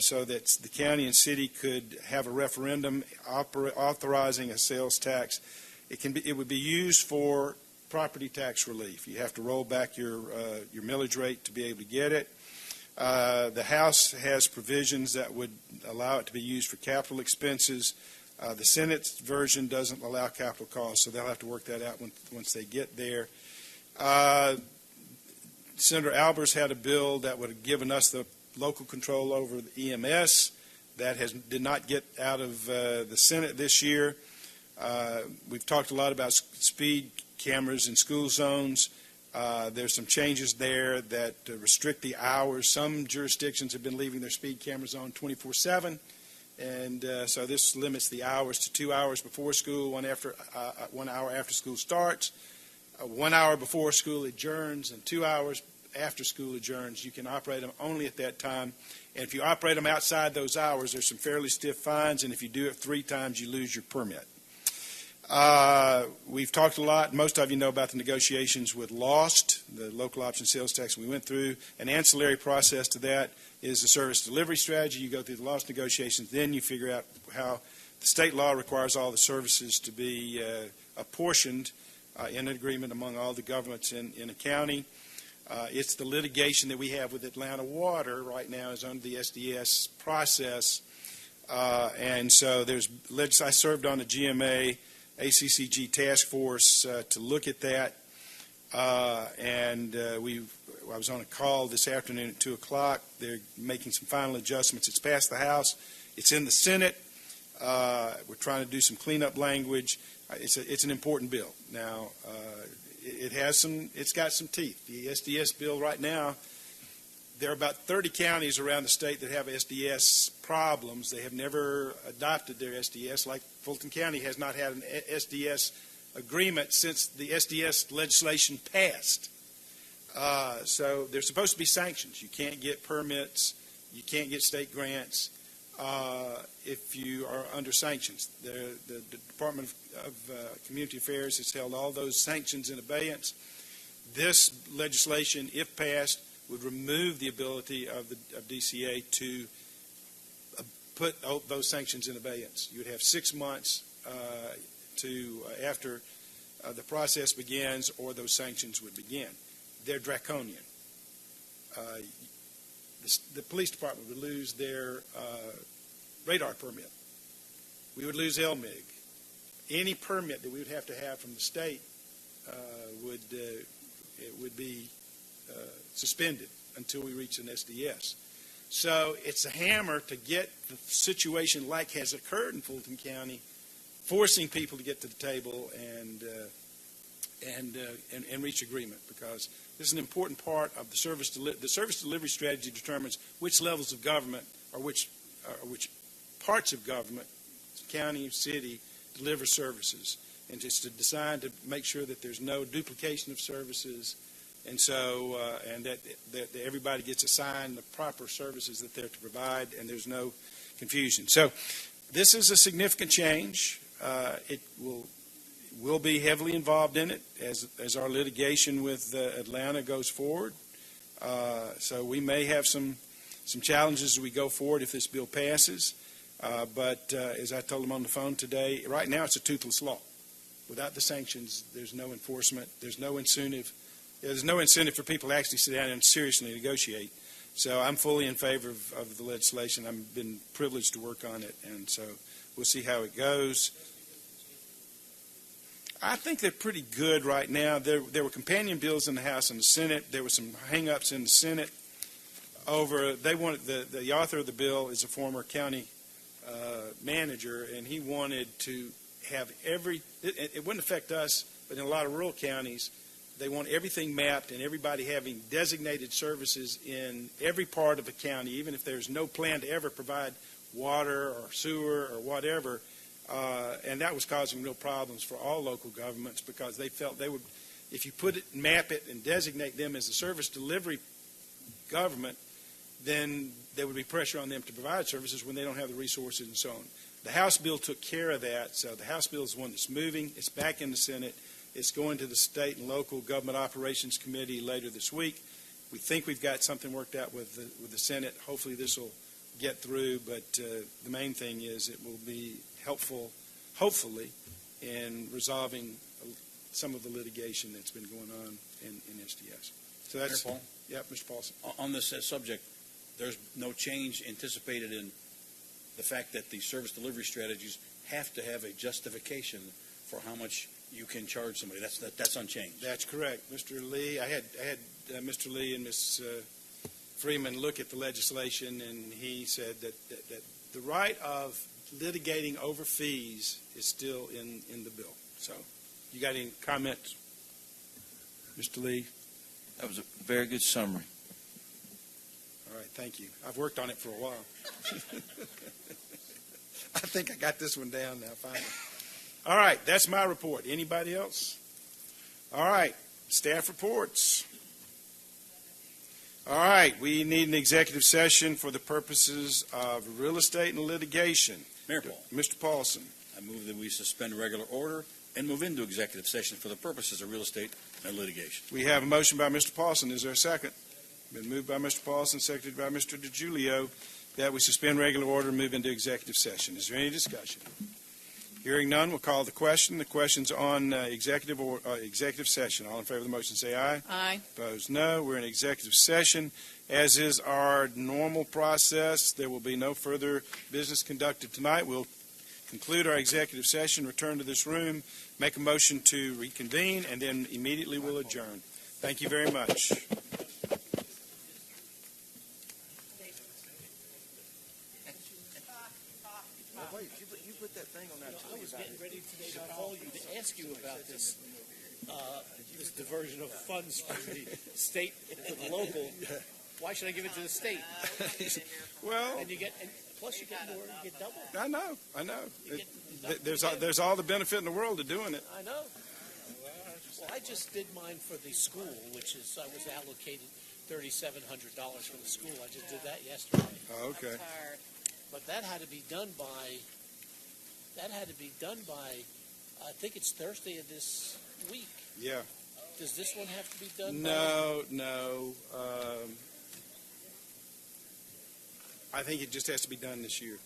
So that the county and city could have a referendum authorizing a sales tax. It would be used for property tax relief. You have to roll back your millage rate to be able to get it. The House has provisions that would allow it to be used for capital expenses. The Senate's version doesn't allow capital costs, so they'll have to work that out once they get there. Senator Albers had a bill that would have given us the local control over the EMS. That did not get out of the Senate this year. We've talked a lot about speed cameras in school zones. There's some changes there that restrict the hours. Some jurisdictions have been leaving their speed cameras on 24/7, and so this limits the hours to 2 hours before school, 1 hour after school starts, 1 hour before school adjourns, and 2 hours after school adjourns. You can operate them only at that time, and if you operate them outside those hours, there's some fairly stiff fines, and if you do it 3 times, you lose your permit. We've talked a lot. Most of you know about the negotiations with LOST, the local option sales tax we went through. An ancillary process to that is the service delivery strategy. You go through the LOST negotiations, then you figure out how the state law requires all the services to be apportioned in an agreement among all the governments in a county. It's the litigation that we have with Atlanta Water right now is under the SDS process. And so I served on the GMA ACCG task force to look at that. I was on a call this afternoon at 2 o'clock. They're making some final adjustments. It's passed the House. It's in the Senate. We're trying to do some cleanup language. It's an important bill. Now, it's got some teeth. The SDS bill right now, there are about 30 counties around the state that have SDS problems. They have never adopted their SDS, like Fulton County has not had an SDS agreement since the SDS legislation passed. So there's supposed to be sanctions. You can't get permits. You can't get state grants if you are under sanctions. The Department of Community Affairs has held all those sanctions in abeyance. This legislation, if passed, would remove the ability of DCA to put those sanctions in abeyance. You would have 6 months after the process begins, or those sanctions would begin. They're draconian. The police department would lose their radar permit. We would lose LMIG. Any permit that we would have to have from the state would be suspended until we reach an SDS. So it's a hammer to get the situation like has occurred in Fulton County, forcing people to get to the table and reach agreement, because this is an important part of the service delivery strategy. Determines which levels of government or which parts of government, county, city, deliver services, and just to decide to make sure that there's no duplication of services. And so, and that everybody gets assigned the proper services that they're to provide, and there's no confusion. So, this is a significant change. It will be heavily involved in it as our litigation with Atlanta goes forward. So, we may have some challenges as we go forward if this bill passes. But as I told them on the phone today, right now it's a toothless law. Without the sanctions, there's no enforcement. There's no incentive. There's no incentive for people to actually sit down and seriously negotiate. So I'm fully in favor of the legislation. I've been privileged to work on it, and so we'll see how it goes. I think they're pretty good right now. There were companion bills in the House and the Senate. There were some hang-ups in the Senate over, they wanted, the author of the bill is a former county manager, and he wanted to have it wouldn't affect us, but in a lot of rural counties, they want everything mapped and everybody having designated services in every part of the county, even if there's no plan to ever provide water or sewer or whatever. And that was causing real problems for all local governments, because they felt they would, if you map it and designate them as a service delivery government, then there would be pressure on them to provide services when they don't have the resources and so on. The House bill took care of that, so the House bill is one that's moving. It's back in the Senate. It's going to the State and Local Government Operations Committee later this week. We think we've got something worked out with the Senate. Hopefully this will get through, but the main thing is it will be helpful, hopefully, in resolving some of the litigation that's been going on in SDS. So that's, Mayor Paul? Yeah, Mr. Paulson. On this subject, there's no change anticipated in the fact that the service delivery strategies have to have a justification for how much you can charge somebody. That's unchanged. That's correct, Mr. Lee. I had Mr. Lee and Ms. Freeman look at the legislation, and he said that the right of litigating over fees is still in the bill. So, you got any comments, Mr. Lee? That was a very good summary. All right, thank you. I've worked on it for a while. I think I got this one down now, finally. All right, that's my report. Anybody else? All right, staff reports. All right, we need an executive session for the purposes of real estate and litigation. Mayor Paul, Mr. Paulson. I move that we suspend regular order and move into executive session for the purposes of real estate and litigation. We have a motion by Mr. Paulson. Is there a second? Been moved by Mr. Paulson, seconded by Mr. DiGiulio, that we suspend regular order and move into executive session. Is there any discussion? Hearing none, we'll call the question. The question's on executive session. All in favor of the motion, say aye. Aye. Opposed, no. We're in executive session. As is our normal process, there will be no further business conducted tonight. We'll conclude our executive session, return to this room, make a motion to reconvene, and then immediately we'll adjourn. Thank you very much. You put that thing on that. I was getting ready today to call you to ask you about this, this diversion of funds from the state to the local. Why should I give it to the state? Well, And plus you get more, you get double. I know. There's all the benefit in the world to doing it. I know. Well, I just did mine for the school, which is, I was allocated $3,700 for the school. I just did that yesterday. Oh, okay. But that had to be done by, I think it's Thursday of this week. Yeah. Does this one have to be done by? No. I think it just has to be done this year.